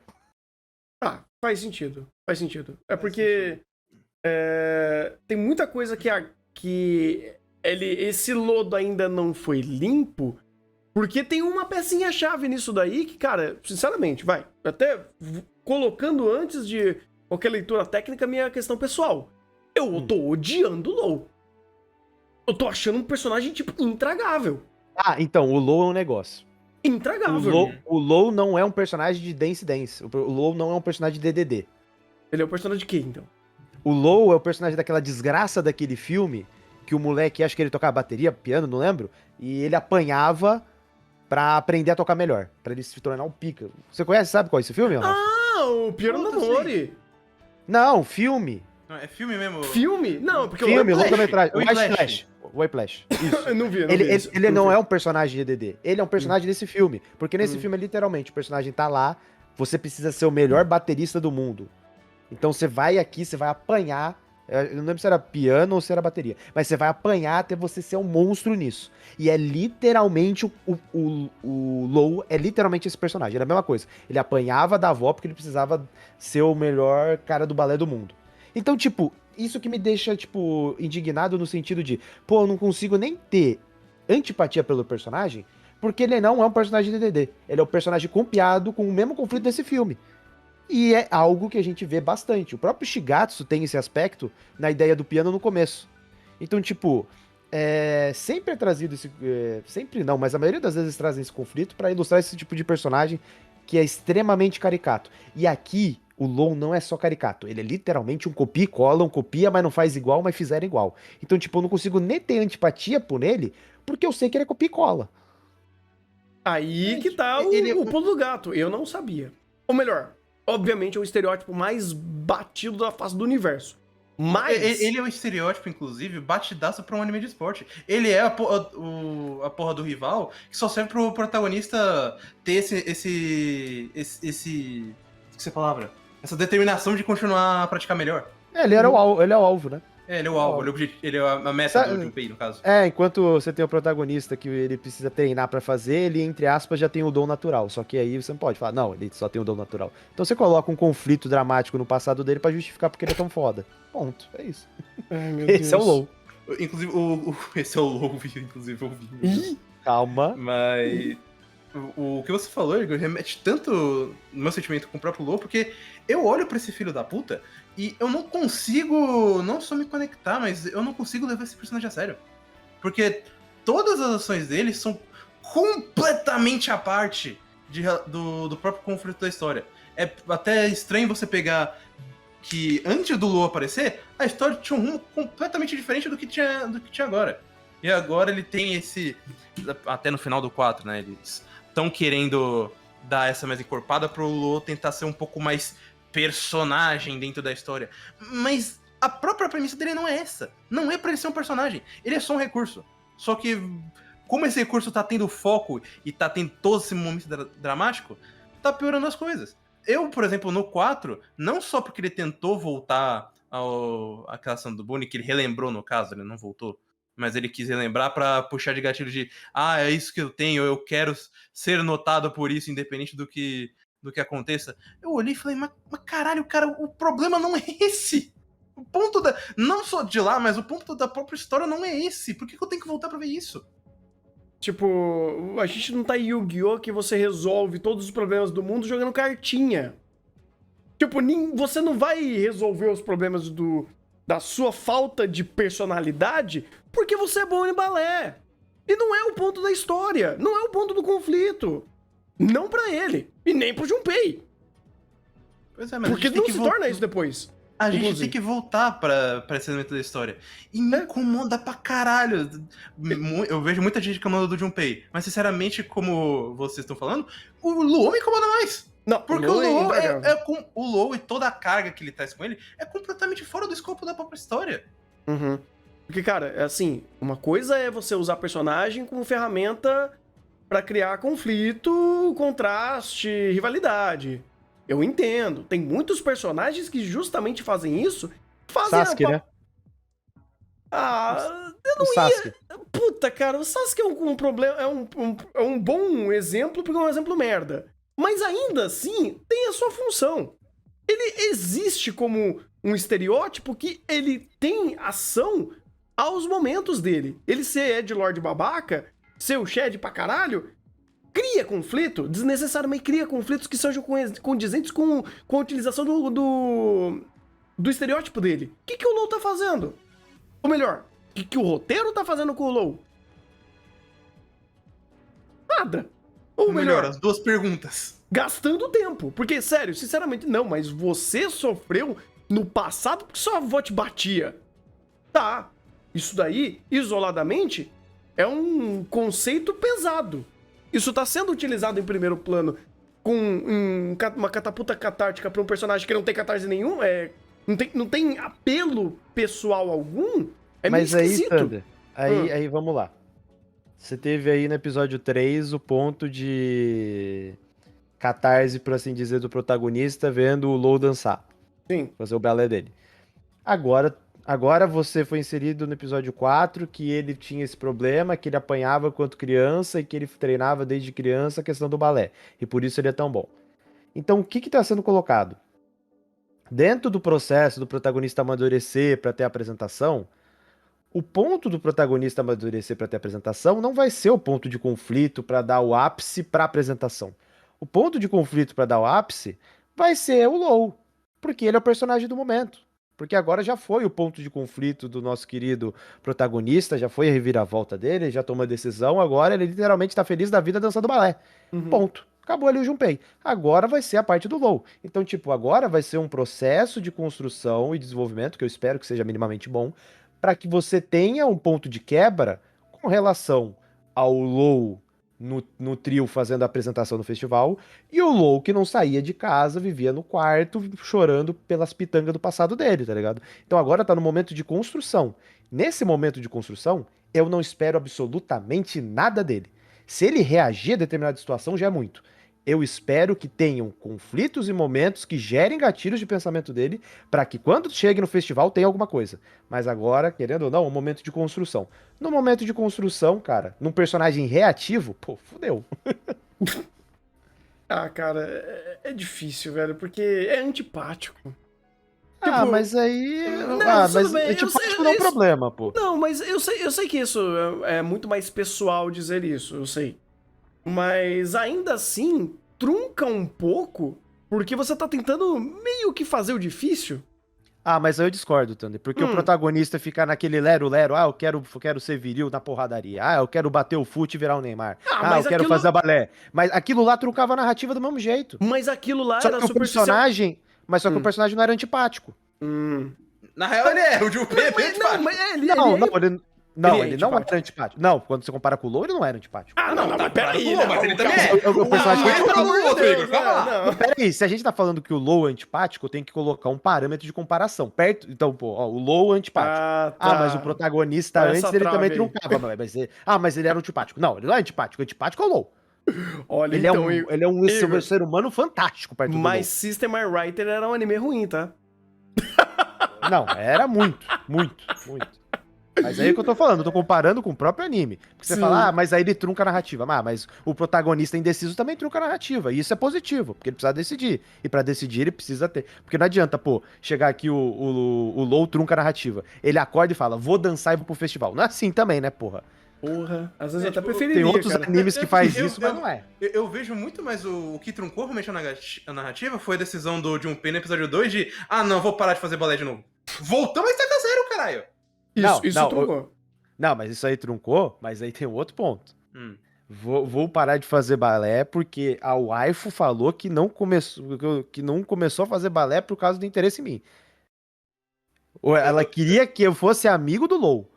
Ah, faz sentido. Faz sentido. É porque tem muita coisa que esse lodo ainda não foi limpo, porque tem uma pecinha-chave nisso daí que, cara, sinceramente, até colocando antes de qualquer leitura técnica, minha questão pessoal. Eu tô odiando o Law. Eu tô achando um personagem, tipo, intragável. Ah, então, o Law é um negócio. Intragável. O Law não é um personagem de Dance Dance. O Law não é um personagem de DDD. Ele é o personagem de quê, então? O Law é o personagem daquela desgraça daquele filme que o moleque, acho que ele tocava bateria, piano, não lembro, e ele apanhava pra aprender a tocar melhor, pra ele se tornar um pica. Você conhece, sabe qual é esse filme, Rafa? Ah, o Piano Puta, Namori. Não, filme. Não, é filme mesmo? Filme? Não, porque Filme, o longa-metragem. o Whiplash. Whiplash. Isso. Eu não vi, Ele não é um personagem de DD. Ele é um personagem desse filme. Porque nesse filme, literalmente, o personagem tá lá, você precisa ser o melhor baterista do mundo. Então você vai aqui, você vai apanhar. Eu não lembro se era piano ou se era bateria. Mas você vai apanhar até você ser um monstro nisso. E é literalmente o Law é literalmente esse personagem. Era a mesma coisa. Ele apanhava da avó porque ele precisava ser o melhor cara do balé do mundo. Então, tipo, isso que me deixa, tipo, indignado no sentido de, pô, eu não consigo nem ter antipatia pelo personagem, porque ele não é um personagem de DD. Ele é um personagem copiado com o mesmo conflito desse filme. E é algo que a gente vê bastante. O próprio Shigatsu tem esse aspecto na ideia do piano no começo. Então, tipo, sempre é trazido esse. Sempre não, mas a maioria das vezes trazem esse conflito pra ilustrar esse tipo de personagem que é extremamente caricato. E aqui, o Law não é só caricato. Ele é literalmente um copia e cola, um copia, mas não faz igual, mas fizeram igual. Então, tipo, eu não consigo nem ter antipatia por ele, porque eu sei que ele é copia e cola. Aí que tá o pulo do gato. Eu não sabia. Ou melhor, obviamente é o estereótipo mais batido da face do universo. Mas... Ele é o estereótipo, inclusive, batidaço pra um anime de esporte. Ele é a porra do rival que só serve pro protagonista ter essa palavra? Essa determinação de continuar a praticar melhor. Ele é o alvo, né? Ele é o alvo, ele é a meta do Junpei, no caso. Enquanto você tem o protagonista que ele precisa treinar pra fazer, ele, entre aspas, já tem o dom natural. Só que aí você não pode falar, não, ele só tem o dom natural. Então você coloca um conflito dramático no passado dele pra justificar porque ele é tão foda. Ponto, é isso. Ai, meu Esse Deus. é o Law. Inclusive, esse é o Law, inclusive, eu vi. Calma. Mas o que você falou, Igor, remete tanto no meu sentimento com o próprio Law, porque eu olho pra esse filho da puta e eu não consigo não só me conectar, mas eu não consigo levar esse personagem a sério. Porque todas as ações dele são completamente à parte do próprio conflito da história. É até estranho você pegar que antes do Law aparecer, a história tinha um rumo completamente diferente do que tinha agora. E agora ele tem esse... Até no final do 4, né? Eles estão querendo dar essa mais encorpada pro Law tentar ser um pouco mais personagem dentro da história. Mas a própria premissa dele não é essa. Não é pra ele ser um personagem. Ele é só um recurso. Só que, como esse recurso tá tendo foco e tá tendo todo esse momento dramático, tá piorando as coisas. Eu, por exemplo, no 4, não só porque ele tentou voltar àquela ação do Bonnie, que ele relembrou no caso, ele não voltou, mas ele quis relembrar pra puxar de gatilho de é isso que eu tenho, eu quero ser notado por isso, independente do que aconteça. Eu olhei e falei, mas caralho, cara, o problema não é esse. O ponto não só de lá, mas o ponto da própria história não é esse. Por que eu tenho que voltar pra ver isso? Tipo, a gente não tá em Yu-Gi-Oh! Que você resolve todos os problemas do mundo jogando cartinha. Tipo, você não vai resolver os problemas da sua falta de personalidade porque você é bom em balé. E não é o ponto da história, não é o ponto do conflito. Não pra ele, e nem pro Junpei. Pois é, mas porque não se torna isso depois. A gente tem que voltar pra esse elemento da história. E me incomoda pra caralho. Eu vejo muita gente reclamando do Junpei. Mas, sinceramente, como vocês estão falando, o Luo me incomoda mais. Não, porque o Luo o Luo e toda a carga que ele traz com ele é completamente fora do escopo da própria história. Uhum. Porque, cara, é assim, uma coisa é você usar personagem como ferramenta pra criar conflito, contraste, rivalidade. Eu entendo. Tem muitos personagens que justamente fazem isso. Sasuke, né? Eu não Sasuke. Puta, cara, o Sasuke é um problema. É um bom exemplo, porque é um exemplo merda. Mas ainda assim, tem a sua função. Ele existe como um estereótipo que ele tem ação aos momentos dele. Ele ser Ed Lord babaca, ser o Shed pra caralho, cria conflito, desnecessariamente cria conflitos que sejam condizentes com a utilização do estereótipo dele. O que o Law tá fazendo? Ou melhor, o que o roteiro tá fazendo com o Law? Nada. Ou melhor, as duas perguntas. Gastando tempo. Porque, sério, sinceramente, não, mas você sofreu no passado porque sua avó te batia. Tá. Isso daí, isoladamente, é um conceito pesado. Isso tá sendo utilizado em primeiro plano com uma catapulta catártica pra um personagem que não tem catarse nenhum, não tem apelo pessoal algum, é meio esquisito. Mas aí, Thunder, aí vamos lá. Você teve aí no episódio 3 o ponto de catarse, por assim dizer, do protagonista vendo o Law dançar. Sim. Fazer o balé dele. Agora você foi inserido no episódio 4 que ele tinha esse problema, que ele apanhava quanto criança e que ele treinava desde criança a questão do balé. E por isso ele é tão bom. Então o que está sendo colocado? Dentro do processo do protagonista amadurecer para ter a apresentação, o ponto do protagonista amadurecer para ter a apresentação não vai ser o ponto de conflito para dar o ápice para a apresentação. O ponto de conflito para dar o ápice vai ser o Law, porque ele é o personagem do momento. Porque agora já foi o ponto de conflito do nosso querido protagonista, já foi a reviravolta dele, já tomou a decisão, agora ele literalmente tá feliz da vida dançando balé. Ponto. Acabou ali o Junpei. Agora vai ser a parte do Law. Então, tipo, agora vai ser um processo de construção e desenvolvimento, que eu espero que seja minimamente bom, para que você tenha um ponto de quebra com relação ao Law no trio fazendo a apresentação no festival, e o Law que não saía de casa, vivia no quarto, chorando pelas pitangas do passado dele, tá ligado? Então agora tá no momento de construção. Nesse momento de construção, eu não espero absolutamente nada dele. Se ele reagir a determinada situação, já é muito. Eu espero que tenham conflitos e momentos que gerem gatilhos de pensamento dele, para que quando chegue no festival tenha alguma coisa. Mas agora, querendo ou não, é um momento de construção. No momento de construção, cara, num personagem reativo, pô, fudeu. Cara, é difícil, velho, porque é antipático. Mas aí... mas antipático não é um problema, pô. Não, mas eu sei que isso é muito mais pessoal dizer isso, eu sei. Mas ainda assim, trunca um pouco, porque você tá tentando meio que fazer o difícil. Mas eu discordo, Thunder, porque o protagonista fica naquele lero-lero, eu quero ser viril na porradaria, eu quero bater o fute e virar o Neymar, eu quero fazer balé. Mas aquilo lá truncava a narrativa do mesmo jeito. Mas aquilo lá era superficial. Mas só que o personagem não era antipático. Na real, ele é, o Junpei é bem antipático. Ele não era antipático. Não, quando você compara com o Law, ele não era antipático. Mas peraí. Mas ele também é. O personagem Não, peraí, se a gente tá falando que o Law é antipático, eu tenho que colocar um parâmetro de comparação. Perto, então, o Law é antipático. Mas o protagonista antes, ele também truncava. Mas ele era antipático. Não, ele não é antipático. Antipático é o Law. Olha, ele é um ser humano fantástico perto do Law. Mas System My Writer era um anime ruim, tá? Não, era muito. Mas aí é o que eu tô falando, eu tô comparando com o próprio anime. Porque você Sim. fala, mas aí ele trunca a narrativa. Mas o protagonista indeciso também trunca a narrativa. E isso é positivo, porque ele precisa decidir. E pra decidir ele precisa ter. Porque não adianta, pô, chegar aqui o LOL trunca a narrativa. Ele acorda e fala, vou dançar e vou pro festival. Não é assim também, né, porra? Porra, às vezes eu até tipo, preferiria, Tem outros cara. animes que faz Eu- isso, mas não é. Eu vejo muito mais o que truncou realmente a narrativa foi a decisão do Junpei no episódio 2 de não, vou parar de fazer balé de novo. Voltamos a estaca zero, caralho. Isso truncou. Não, mas isso aí truncou, mas aí tem um outro ponto. Hum. Vou parar de fazer balé porque a waifu falou que não começou a fazer balé por causa do interesse em mim. Ou ela queria que eu fosse amigo do LoL.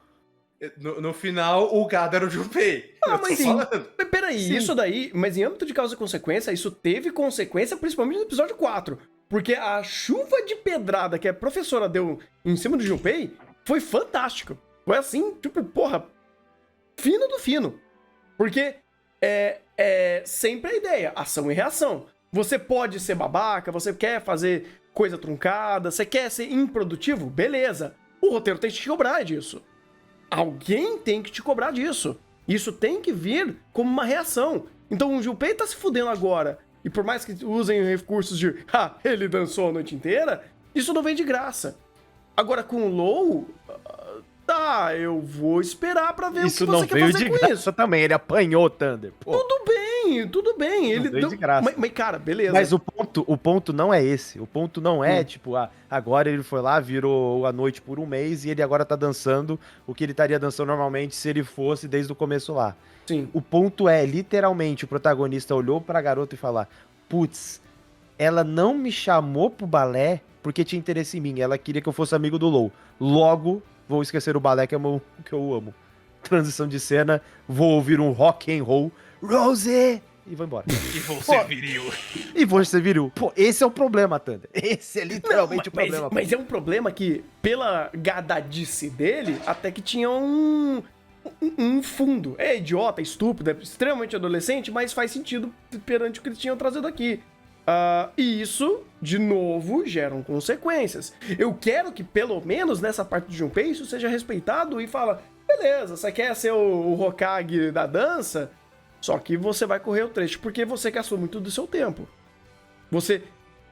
No final, o gado era o Junpei. Ah, mas sim. falando. Mas peraí, Sim. isso daí, mas em âmbito de causa e consequência, isso teve consequência principalmente no episódio 4. Porque a chuva de pedrada que a professora deu em cima do Junpei foi fantástico. Foi assim, tipo, porra, fino do fino. Porque é sempre a ideia, ação e reação. Você pode ser babaca, você quer fazer coisa truncada, você quer ser improdutivo? Beleza. O roteiro tem que te cobrar disso. Alguém tem que te cobrar disso. Isso tem que vir como uma reação. Então o Junpei tá se fudendo agora. E por mais que usem recursos de ele dançou a noite inteira, isso não vem de graça. Agora com o LoL, eu vou esperar pra ver Isso o que não você quer veio fazer de com graça isso. também, ele apanhou o Thunder. Pô. Tudo bem. Ele veio de graça. Mas, cara, beleza. Mas o ponto não é esse. O ponto não é, tipo, agora ele foi lá, virou a noite por um mês e ele agora tá dançando o que ele estaria dançando normalmente se ele fosse desde o começo lá. Sim. O ponto é, literalmente, o protagonista olhou pra garota e falar, putz, ela não me chamou pro balé porque tinha interesse em mim, ela queria que eu fosse amigo do LoL. Logo, vou esquecer o balé que eu amo. Transição de cena, vou ouvir um rock and roll, Rose! E vou embora. E você viril. E você viril. Pô, esse é o problema, Thunder. Esse é literalmente o problema. Mas é um problema que, pela gadadice dele, até que tinha um fundo. É idiota, estúpido, é extremamente adolescente, mas faz sentido perante o que eles tinham trazido aqui. E isso, de novo, geram consequências. Eu quero que, pelo menos nessa parte do Junpei, isso seja respeitado e fala, beleza, você quer ser o Hokage da dança? Só que você vai correr o trecho porque você gastou muito do seu tempo. Você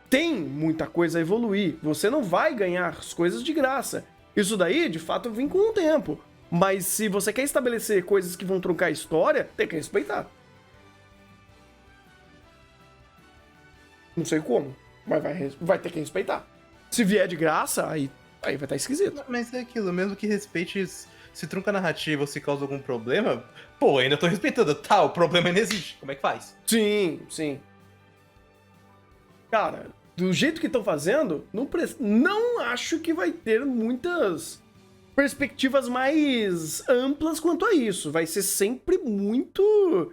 tem muita coisa a evoluir. Você não vai ganhar as coisas de graça. Isso daí, de fato, vem com o tempo. Mas se você quer estabelecer coisas que vão truncar a história, tem que respeitar. Não sei como, mas vai ter que respeitar. Se vier de graça, aí vai estar esquisito. Mas é aquilo, mesmo que respeite, se trunca a narrativa ou se causa algum problema, pô, ainda tô respeitando. Tá, o problema ainda existe. Como é que faz? Sim. Cara, do jeito que estão fazendo, não acho que vai ter muitas perspectivas mais amplas quanto a isso. Vai ser sempre muito...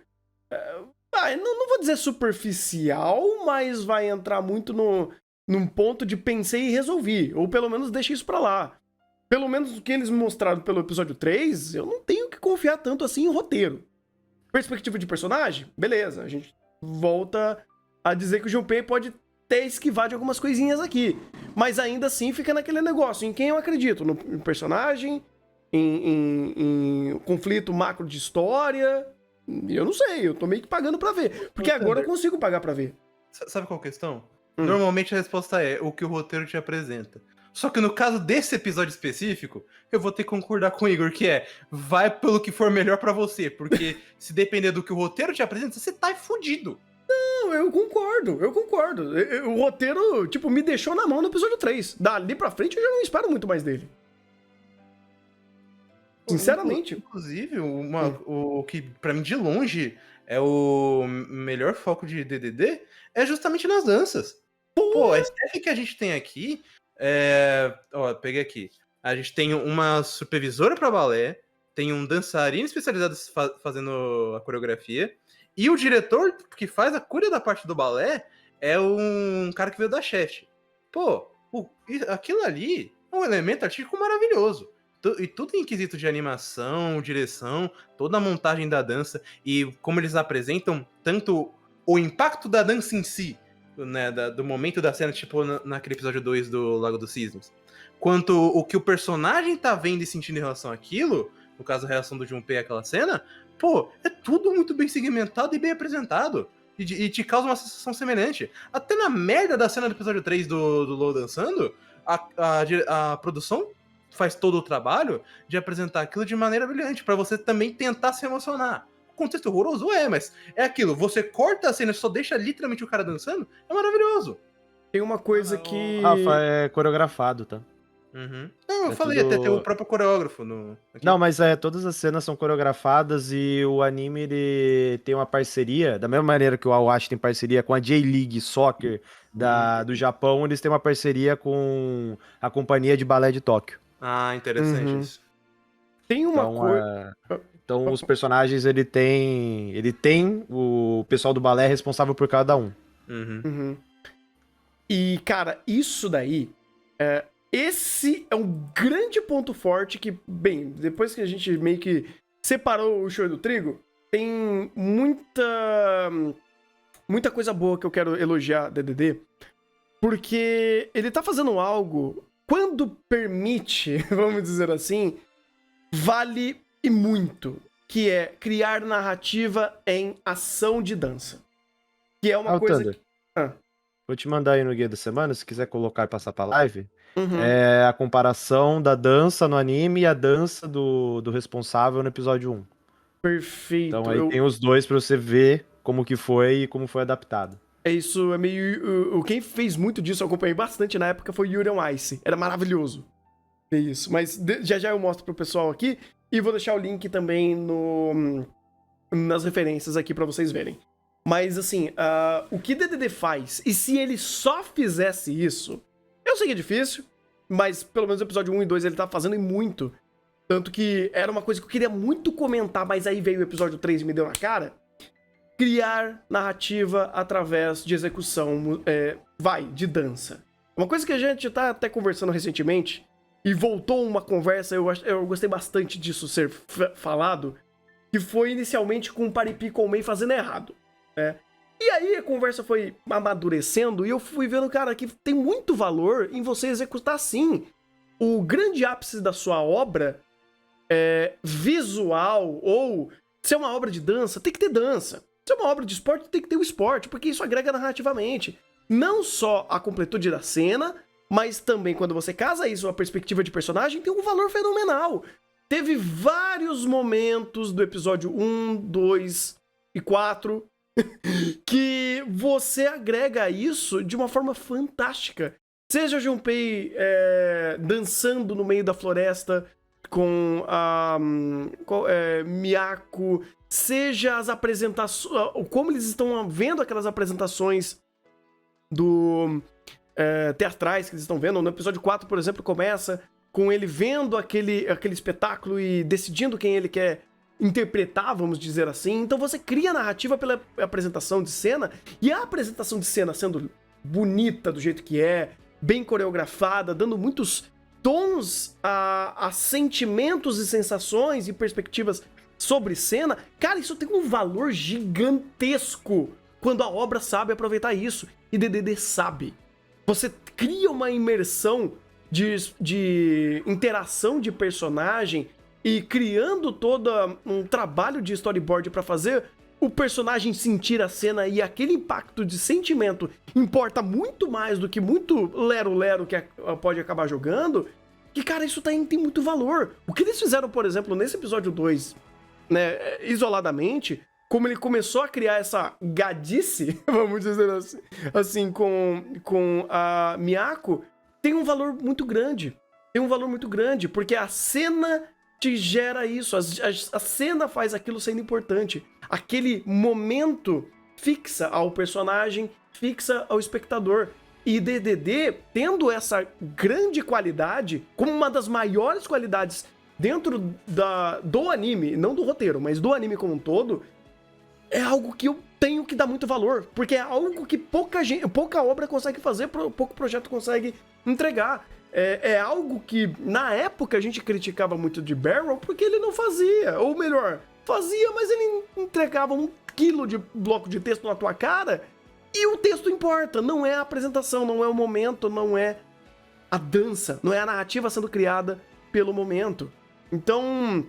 não vou dizer superficial, mas vai entrar muito num ponto de pensei e resolvi. Ou pelo menos deixa isso pra lá. Pelo menos o que eles me mostraram pelo episódio 3, eu não tenho que confiar tanto assim em roteiro. Perspectiva de personagem? Beleza, a gente volta a dizer que o Junpei pode até esquivar de algumas coisinhas aqui. Mas ainda assim fica naquele negócio, em quem eu acredito? No personagem? Em conflito macro de história? Eu não sei, eu tô meio que pagando pra ver. Porque agora eu consigo pagar pra ver. Sabe qual a questão? Normalmente a resposta é o que o roteiro te apresenta. Só que no caso desse episódio específico, eu vou ter que concordar com o Igor, que vai pelo que for melhor pra você, porque se depender do que o roteiro te apresenta, você tá fudido. Não, eu concordo. O roteiro, tipo, me deixou na mão no episódio 3. Dali pra frente eu já não espero muito mais dele. Sinceramente. Inclusive, o que pra mim de longe é o melhor foco de DDD é justamente nas danças. Pô, a staff que a gente tem aqui peguei aqui. A gente tem uma supervisora pra balé, tem um dançarino especializado fazendo a coreografia, e o diretor que faz a cura da parte do balé é um cara que veio da Chef. Pô, aquilo ali é um elemento artístico maravilhoso. E tudo em quesito de animação, direção, toda a montagem da dança e como eles apresentam tanto o impacto da dança em si, né, do momento da cena, tipo naquele episódio 2 do Lago dos Cisnes, quanto o que o personagem tá vendo e sentindo em relação àquilo, no caso a reação do Junpei àquela cena, pô, é tudo muito bem segmentado e bem apresentado. E te causa uma sensação semelhante. Até na merda da cena do episódio 3 do Law dançando, a produção faz todo o trabalho de apresentar aquilo de maneira brilhante, pra você também tentar se emocionar. O contexto horroroso mas é aquilo, você corta a cena e só deixa literalmente o cara dançando, é maravilhoso. Tem uma coisa que... Rafa, é coreografado, tá? Uhum. Não, eu É falei, tudo- até tem o próprio coreógrafo aqui. Não, mas todas as cenas são coreografadas e o anime ele tem uma parceria, da mesma maneira que o Awashi tem parceria com a J-League Soccer do Japão, eles têm uma parceria com a Companhia de Balé de Tóquio. Ah, interessante Uhum. isso. Tem uma coisa... Então os personagens ele tem o pessoal do balé responsável por cada um. Uhum. Uhum. E, cara, isso daí... esse é um grande ponto forte que, bem, depois que a gente meio que separou o show do trigo, tem muita coisa boa que eu quero elogiar DDD, porque ele tá fazendo algo, quando permite, vamos dizer assim, vale e muito, que é criar narrativa em ação de dança. Que é uma coisa... Thunder, Ah. vou te mandar aí no guia da semana, se quiser colocar e passar pra live. Uhum. É a comparação da dança no anime e a dança do responsável no episódio 1. Perfeito. Então aí tem os dois pra você ver como que foi e como foi adaptado. É isso, é meio... Quem fez muito disso, eu acompanhei bastante na época, foi Yuri on Ice. Era maravilhoso. É isso. Mas já eu mostro pro pessoal aqui. E vou deixar o link também nas referências aqui pra vocês verem. Mas, assim, o que DDD faz, e se ele só fizesse isso... Eu sei que é difícil, mas pelo menos o episódio 1 e 2 ele tá fazendo e muito. Tanto que era uma coisa que eu queria muito comentar, mas aí veio o episódio 3 e me deu na cara. Criar narrativa através de execução, de dança. Uma coisa que a gente tá até conversando recentemente, e voltou uma conversa, eu gostei bastante disso ser falado, que foi inicialmente com o Paripi Koumei fazendo errado, né? E aí a conversa foi amadurecendo e eu fui vendo, cara, que tem muito valor em você executar sim. O grande ápice da sua obra visual ou se é uma obra de dança, tem que ter dança. Se é uma obra de esporte, tem que ter o esporte, porque isso agrega narrativamente. Não só a completude da cena, mas também quando você casa isso a perspectiva de personagem, tem um valor fenomenal. Teve vários momentos do episódio 1, 2 e 4... que você agrega isso de uma forma fantástica. Seja Junpei dançando no meio da floresta com a Miyako, seja as apresentações, como eles estão vendo aquelas apresentações teatrais que eles estão vendo. No episódio 4, por exemplo, começa com ele vendo aquele espetáculo e decidindo quem ele quer interpretar, vamos dizer assim. Então você cria narrativa pela apresentação de cena, e a apresentação de cena sendo bonita do jeito que é, bem coreografada, dando muitos tons a sentimentos e sensações e perspectivas sobre cena, cara, isso tem um valor gigantesco quando a obra sabe aproveitar isso, e DDD sabe. Você cria uma imersão de interação de personagem e criando todo um trabalho de storyboard pra fazer o personagem sentir a cena, e aquele impacto de sentimento importa muito mais do que muito lero-lero que pode acabar jogando, que, cara, isso tem muito valor. O que eles fizeram, por exemplo, nesse episódio 2, né, isoladamente, como ele começou a criar essa gadice, vamos dizer assim, com a Miyako, tem um valor muito grande. Tem um valor muito grande, porque a cena te gera isso, a cena faz aquilo sendo importante. Aquele momento fixa ao personagem, fixa ao espectador. E DDD, tendo essa grande qualidade, como uma das maiores qualidades dentro do anime, não do roteiro, mas do anime como um todo, é algo que eu tenho que dar muito valor, porque é algo que pouca obra consegue fazer, pouco projeto consegue entregar. É algo que, na época, a gente criticava muito de Barrel porque ele não fazia. Ou melhor, fazia, mas ele entregava 1 quilo de bloco de texto na tua cara E o texto importa, não é a apresentação, não é o momento, não é a dança, não é a narrativa sendo criada pelo momento. Então,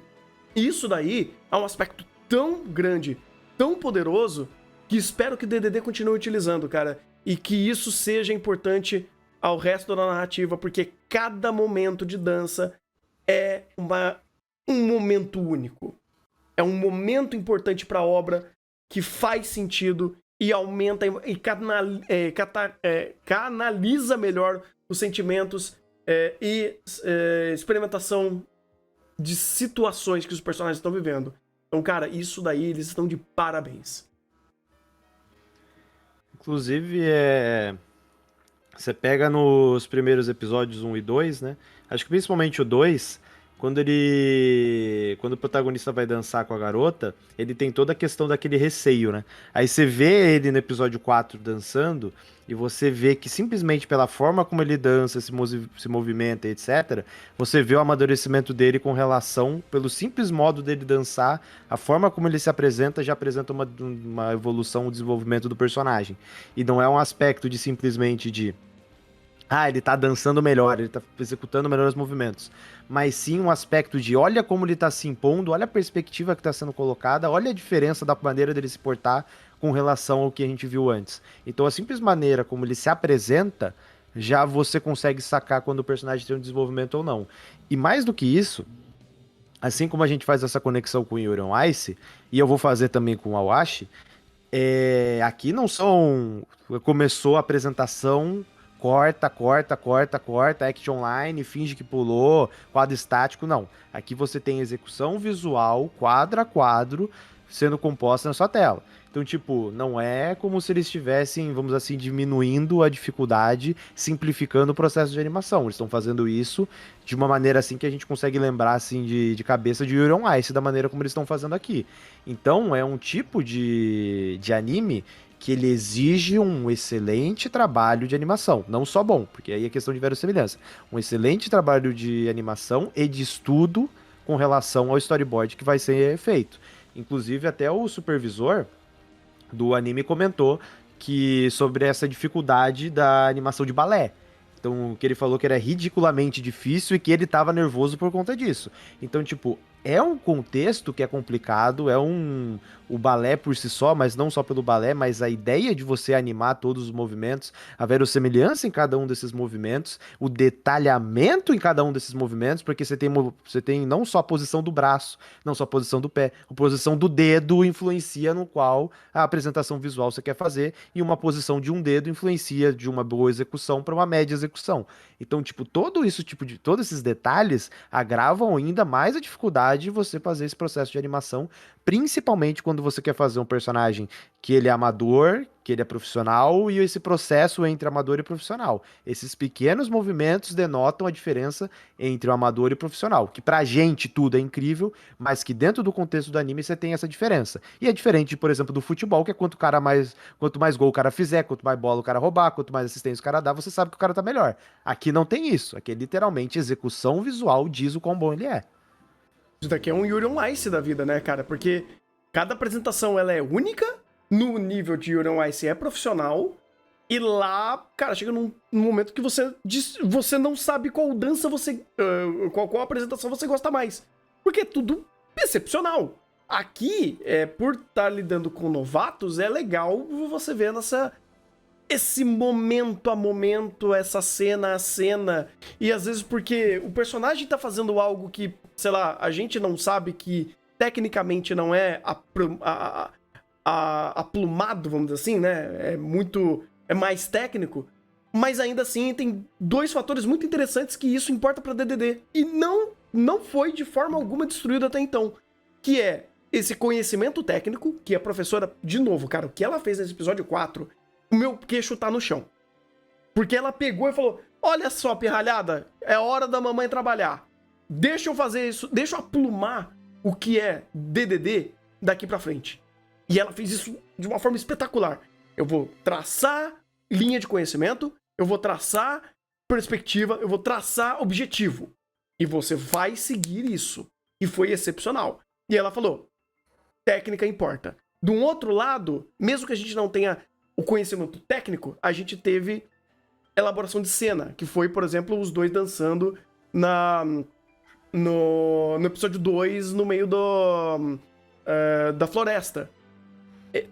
isso daí é um aspecto tão grande, tão poderoso, que espero que o DDD continue utilizando, cara. E que isso seja importante ao resto da narrativa, porque cada momento de dança é um momento único. É um momento importante para a obra que faz sentido e aumenta e canaliza melhor os sentimentos e experimentação de situações que os personagens estão vivendo. Então, cara, isso daí eles estão de parabéns. Inclusive, você pega nos primeiros episódios 1 e 2, né? Acho que principalmente o 2, quando o protagonista vai dançar com a garota, ele tem toda a questão daquele receio, né? Aí você vê ele no episódio 4 dançando, e você vê que simplesmente pela forma como ele dança, se movimenta, etc., você vê o amadurecimento dele com relação, pelo simples modo dele dançar, a forma como ele se apresenta já apresenta uma evolução, um desenvolvimento do personagem. E não é um aspecto de simplesmente de ele tá dançando melhor, ele tá executando melhor os movimentos. Mas sim um aspecto de olha como ele tá se impondo, olha a perspectiva que tá sendo colocada, olha a diferença da maneira dele se portar com relação ao que a gente viu antes. Então a simples maneira como ele se apresenta, já você consegue sacar quando o personagem tem um desenvolvimento ou não. E mais do que isso, assim como a gente faz essa conexão com o Yuri on Ice, e eu vou fazer também com o Awashi, aqui não são... Começou a apresentação... Corta, action line, finge que pulou, quadro estático, não. Aqui você tem execução visual, quadro a quadro, sendo composta na sua tela. Então, tipo, não é como se eles estivessem, vamos assim, diminuindo a dificuldade, simplificando o processo de animação. Eles estão fazendo isso de uma maneira assim que a gente consegue lembrar, assim, de cabeça de Yuri on Ice, da maneira como eles estão fazendo aqui. Então, é um tipo de anime que ele exige um excelente trabalho de animação. Não só bom, porque aí é questão de verossimilhança. Um excelente trabalho de animação e de estudo com relação ao storyboard que vai ser feito. Inclusive, até o supervisor do anime comentou que sobre essa dificuldade da animação de balé. Então, que ele falou que era ridiculamente difícil e que ele tava nervoso por conta disso. Então, tipo, é um contexto que é complicado, o balé por si só, mas não só pelo balé, mas a ideia de você animar todos os movimentos, a verossimilhança em cada um desses movimentos, o detalhamento em cada um desses movimentos, porque você tem não só a posição do braço, não só a posição do pé, a posição do dedo influencia no qual a apresentação visual você quer fazer, e uma posição de um dedo influencia de uma boa execução para uma média execução. Então, tipo, todos esses detalhes agravam ainda mais a dificuldade de você fazer esse processo de animação, principalmente quando você quer fazer um personagem que ele é amador, que ele é profissional, e esse processo entre amador e profissional. Esses pequenos movimentos denotam a diferença entre o amador e o profissional, que pra gente tudo é incrível, mas que dentro do contexto do anime você tem essa diferença. E é diferente, por exemplo, do futebol, que é quanto mais gol o cara fizer, quanto mais bola o cara roubar, quanto mais assistência o cara dá, você sabe que o cara tá melhor. Aqui não tem isso. Aqui é literalmente execução visual diz o quão bom ele é. Isso daqui é um Yuri on Ice da vida, né, cara? Porque cada apresentação ela é única, no nível de Yuri on Ice é profissional, e lá, cara, chega num momento que você não sabe qual dança qual apresentação você gosta mais. Porque é tudo excepcional. Aqui, por estar lidando com novatos, é legal você ver esse momento a momento, essa cena a cena, e às vezes porque o personagem tá fazendo algo que, sei lá, a gente não sabe, que tecnicamente não é aplumado, vamos dizer assim, né? É mais técnico, mas ainda assim tem dois fatores muito interessantes que isso importa pra DDD, e não foi de forma alguma destruído até então, que é esse conhecimento técnico, que a professora, de novo, cara, o que ela fez nesse episódio 4, o meu queixo tá no chão. Porque ela pegou e falou, olha só, pirralhada, é hora da mamãe trabalhar. Deixa eu fazer isso, deixa eu aplumar o que é DDD daqui pra frente. E ela fez isso de uma forma espetacular. Eu vou traçar linha de conhecimento, eu vou traçar perspectiva, eu vou traçar objetivo. E você vai seguir isso. E foi excepcional. E ela falou, técnica importa. Do outro lado, mesmo que a gente não tenha o conhecimento técnico, a gente teve elaboração de cena, que foi, por exemplo, os dois dançando no episódio 2, no meio da floresta.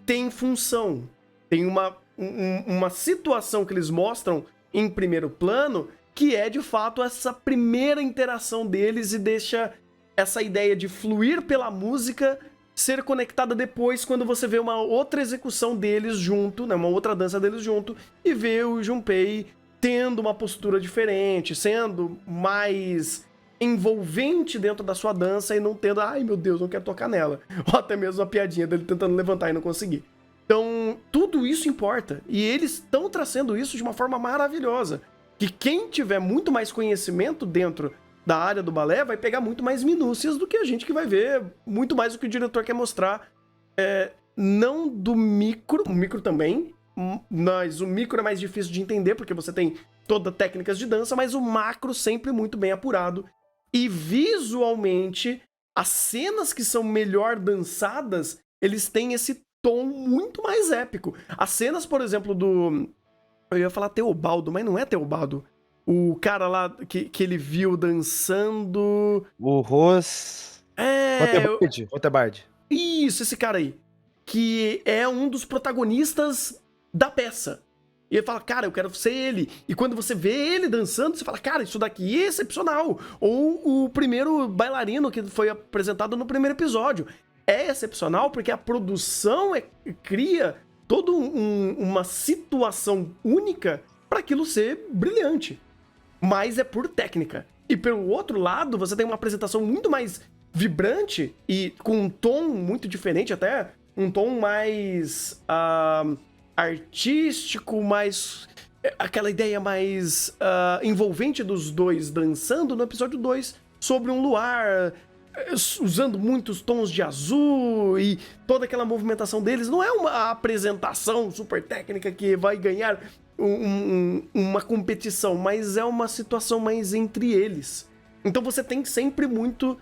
Tem função, tem uma situação que eles mostram em primeiro plano, que é, de fato, essa primeira interação deles e deixa essa ideia de fluir pela música ser conectada depois quando você vê uma outra execução deles junto, né, uma outra dança deles junto, e vê o Junpei tendo uma postura diferente, sendo mais envolvente dentro da sua dança e não tendo, ai meu Deus, não quero tocar nela. Ou até mesmo a piadinha dele tentando levantar e não conseguir. Então, tudo isso importa. E eles estão trazendo isso de uma forma maravilhosa. Que quem tiver muito mais conhecimento dentro da área do balé vai pegar muito mais minúcias do que a gente que vai ver muito mais o que o diretor quer mostrar. Não do micro, o micro também, mas o micro é mais difícil de entender porque você tem todas técnicas de dança, mas o macro sempre muito bem apurado. E visualmente, as cenas que são melhor dançadas, eles têm esse tom muito mais épico. As cenas, por exemplo, eu ia falar Teobaldo, mas não é Teobaldo. O cara lá que ele viu dançando... O Ros... Rotebard. Isso, esse cara aí. Que é um dos protagonistas da peça. E ele fala, cara, eu quero ser ele. E quando você vê ele dançando, você fala, cara, isso daqui é excepcional. Ou o primeiro bailarino que foi apresentado no primeiro episódio. É excepcional porque a produção cria toda uma situação única para aquilo ser brilhante. Mas é por técnica. E pelo outro lado, você tem uma apresentação muito mais vibrante e com um tom muito diferente, até um tom mais artístico, mais... aquela ideia mais envolvente dos dois dançando no episódio 2 sobre um luar, usando muitos tons de azul e toda aquela movimentação deles. Não é uma apresentação super técnica que vai ganhar uma competição, mas é uma situação mais entre eles. Então você tem sempre muito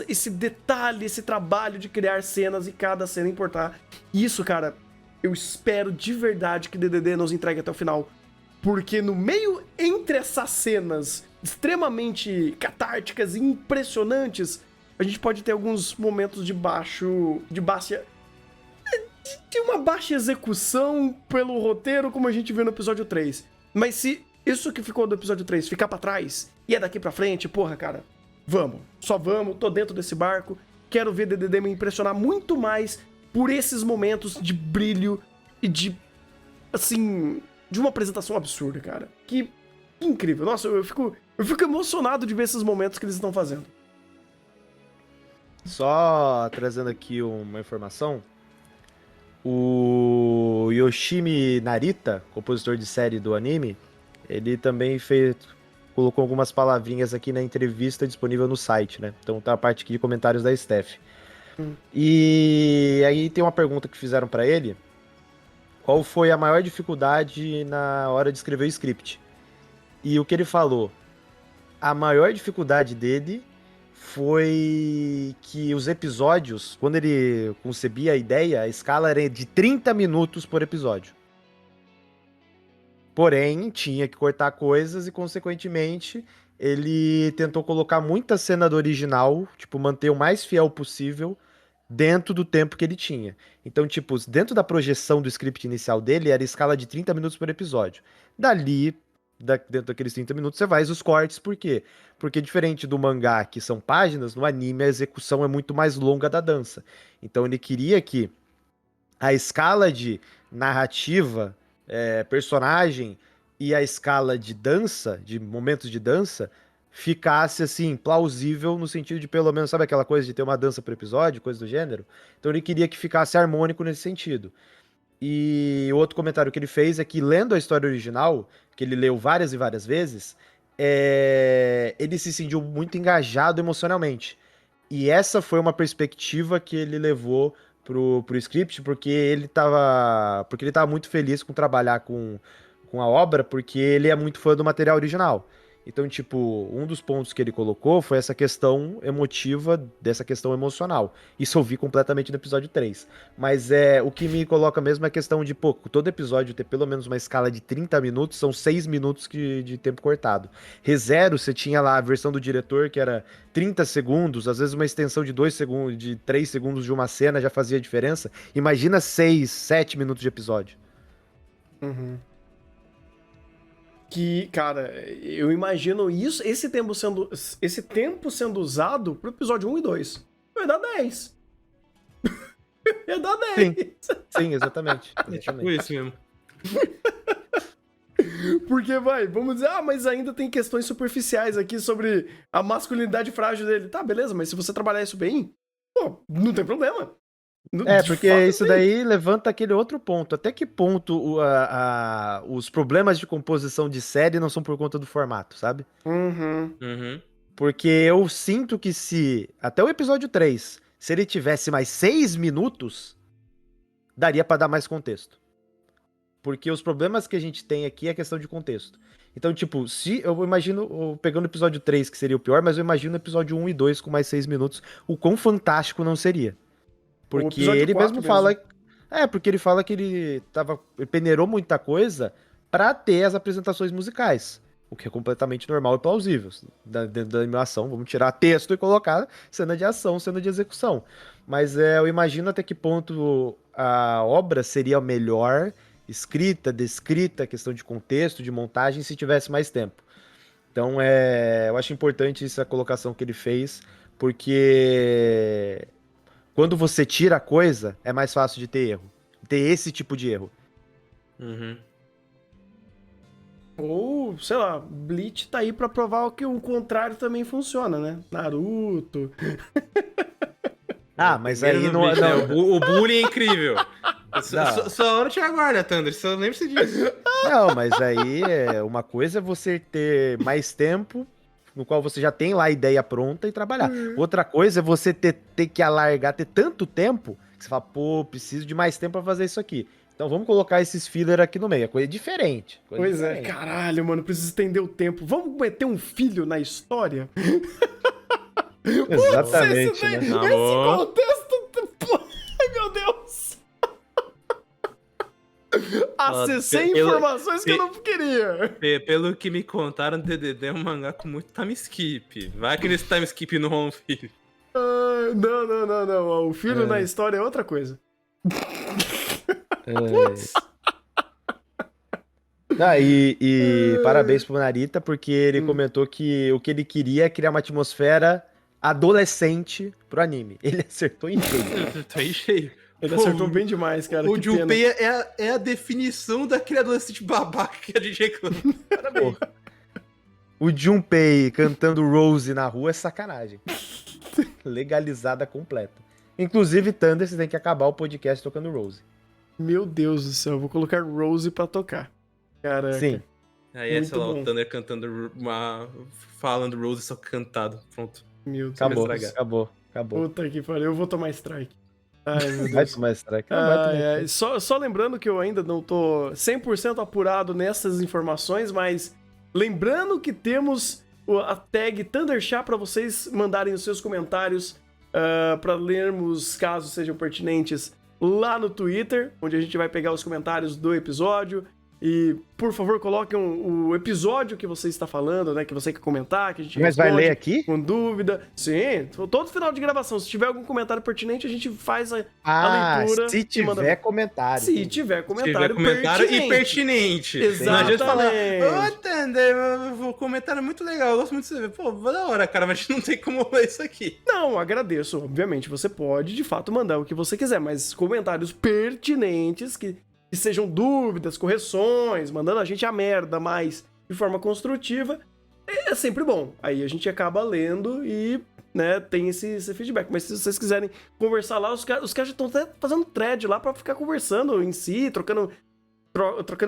esse detalhe, esse trabalho de criar cenas e cada cena importar. Isso, cara, eu espero de verdade que DDD nos entregue até o final. Porque no meio, entre essas cenas extremamente catárticas e impressionantes, a gente pode ter alguns momentos de uma baixa execução pelo roteiro, como a gente viu no episódio 3. Mas se isso que ficou do episódio 3 ficar pra trás e é daqui pra frente, porra, cara, só vamos, tô dentro desse barco, quero ver DDD me impressionar muito mais por esses momentos de brilho e de, assim, de uma apresentação absurda, cara. Que incrível. Nossa, eu fico emocionado de ver esses momentos que eles estão fazendo. Só trazendo aqui uma informação, o Yoshimi Narita, compositor de série do anime, ele também colocou algumas palavrinhas aqui na entrevista disponível no site, né? Então tá a parte aqui de comentários da Steph. E aí tem uma pergunta que fizeram pra ele: qual foi a maior dificuldade na hora de escrever o script? E o que ele falou, a maior dificuldade dele foi que os episódios, quando ele concebia a ideia, a escala era de 30 minutos por episódio. Porém, tinha que cortar coisas e, consequentemente, ele tentou colocar muita cena do original, tipo, manter o mais fiel possível dentro do tempo que ele tinha. Então, tipo, dentro da projeção do script inicial dele, era escala de 30 minutos por episódio. Dali, dentro daqueles 30 minutos, você faz os cortes. Por quê? Porque diferente do mangá, que são páginas, no anime a execução é muito mais longa da dança. Então ele queria que a escala de narrativa, personagem e a escala de dança, de momentos de dança, ficasse assim, plausível no sentido de pelo menos, sabe aquela coisa de ter uma dança por episódio, coisa do gênero? Então ele queria que ficasse harmônico nesse sentido. E outro comentário que ele fez é que, lendo a história original, que ele leu várias e várias vezes, ele se sentiu muito engajado emocionalmente. E essa foi uma perspectiva que ele levou pro script, porque ele tava muito feliz com trabalhar com a obra, porque ele é muito fã do material original. Então, tipo, um dos pontos que ele colocou foi essa questão emotiva, dessa questão emocional. Isso eu vi completamente no episódio 3. Mas o que me coloca mesmo é a questão de, pô, todo episódio ter pelo menos uma escala de 30 minutos, são 6 minutos de tempo cortado. ReZero, você tinha lá a versão do diretor, que era 30 segundos, às vezes uma extensão de 2 segundos, de 3 segundos de uma cena já fazia diferença. Imagina 6, 7 minutos de episódio. Uhum. Que, cara, eu imagino isso, esse tempo sendo usado pro episódio 1 e 2. Vai dar 10. Vai dar 10. Sim, exatamente. É tipo isso mesmo. Porque, vamos dizer, mas ainda tem questões superficiais aqui sobre a masculinidade frágil dele. Tá, beleza, mas se você trabalhar isso bem, pô, não tem problema. Porque isso daí levanta aquele outro ponto. Até que ponto os problemas de composição de série não são por conta do formato, sabe? Uhum. Porque eu sinto que até o episódio 3, se ele tivesse mais 6 minutos, daria pra dar mais contexto. Porque os problemas que a gente tem aqui é questão de contexto. Então, tipo, se eu imagino, pegando o episódio 3, que seria o pior, mas eu imagino o episódio 1 e 2 com mais 6 minutos, o quão fantástico não seria. Porque ele mesmo fala. Porque ele fala que ele peneirou muita coisa pra ter as apresentações musicais. O que é completamente normal e plausível. Dentro da animação, vamos tirar texto e colocar cena de ação, cena de execução. Mas eu imagino até que ponto a obra seria melhor escrita, descrita, questão de contexto, de montagem, se tivesse mais tempo. Então, eu acho importante essa colocação que ele fez, porque quando você tira a coisa, é mais fácil de ter erro. Ter esse tipo de erro. Uhum. Ou, sei lá, Bleach tá aí pra provar que o contrário também funciona, né? Naruto. Mas aí Primeiro não... no Bleach, né? não. O bullying é incrível. Só hora te aguarda, Thunder. Só lembre-se disso. Não, mas aí uma coisa é você ter mais tempo, no qual você já tem lá a ideia pronta e trabalhar. Outra coisa é você ter que alargar, ter tanto tempo, que você fala, pô, preciso de mais tempo pra fazer isso aqui. Então vamos colocar esses filler aqui no meio. É coisa diferente. Caralho, mano, preciso estender o tempo. Vamos meter um filho na história? Exatamente, Putz, né? Esse contexto... Ai, meu Deus. Acessei informações que eu não queria. Pelo que me contaram, DDD é um mangá com muito time skip. Vai que nesse time skip não rola um filho. Não. O filho na história é outra coisa. Parabéns pro Narita, porque ele comentou que o que ele queria é criar uma atmosfera adolescente pro anime. Ele acertou em cheio. Ele acertou bem demais, cara. O Junpei é a definição daquele adolescente babaca que a gente reclama. Parabéns. O Junpei cantando Rose na rua é sacanagem. Legalizada completa. Inclusive, Thunder, você tem que acabar o podcast tocando Rose. Meu Deus do céu, eu vou colocar Rose pra tocar. Caraca. Sim. Aí sei lá, o Thunder cantando, falando Rose só cantado. Pronto. Meu Deus. Acabou. Puta que pariu, eu vou tomar strike. Ai, meu Deus. Vai tomar strike. Só lembrando que eu ainda não tô 100% apurado nessas informações, mas lembrando que temos a tag Thunderchat para vocês mandarem os seus comentários para lermos, caso sejam pertinentes, lá no Twitter, onde a gente vai pegar os comentários do episódio. E, por favor, coloquem o episódio que você está falando, né? Que você quer comentar, que a gente Mas vai ler aqui? Com dúvida. Sim, todo final de gravação. Se tiver algum comentário pertinente, a gente faz a leitura. Se tiver comentário. Se tiver comentário, se tiver comentário pertinente. Exatamente. Não adianta falar, Thunder, o comentário é muito legal, eu gosto muito de você. Pô, da hora, cara, mas não tem como ler isso aqui. Não, agradeço. Obviamente, você pode, de fato, mandar o que você quiser, mas comentários pertinentes que sejam dúvidas, correções, mandando a gente a merda, mas de forma construtiva, é sempre bom. Aí a gente acaba lendo e, né, tem esse feedback. Mas se vocês quiserem conversar lá, os caras já estão até fazendo thread lá pra ficar conversando em si, trocando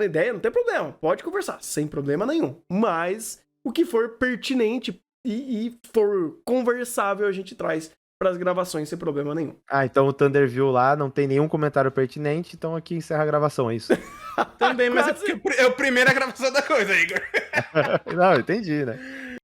ideia, não tem problema. Pode conversar, sem problema nenhum. Mas o que for pertinente e for conversável, a gente traz pras gravações sem problema nenhum. Ah, então o Thunder viu lá, não tem nenhum comentário pertinente, então aqui encerra a gravação, é isso. Também, mas é Quase. porque é a primeira gravação da coisa, Igor. Não, entendi, né?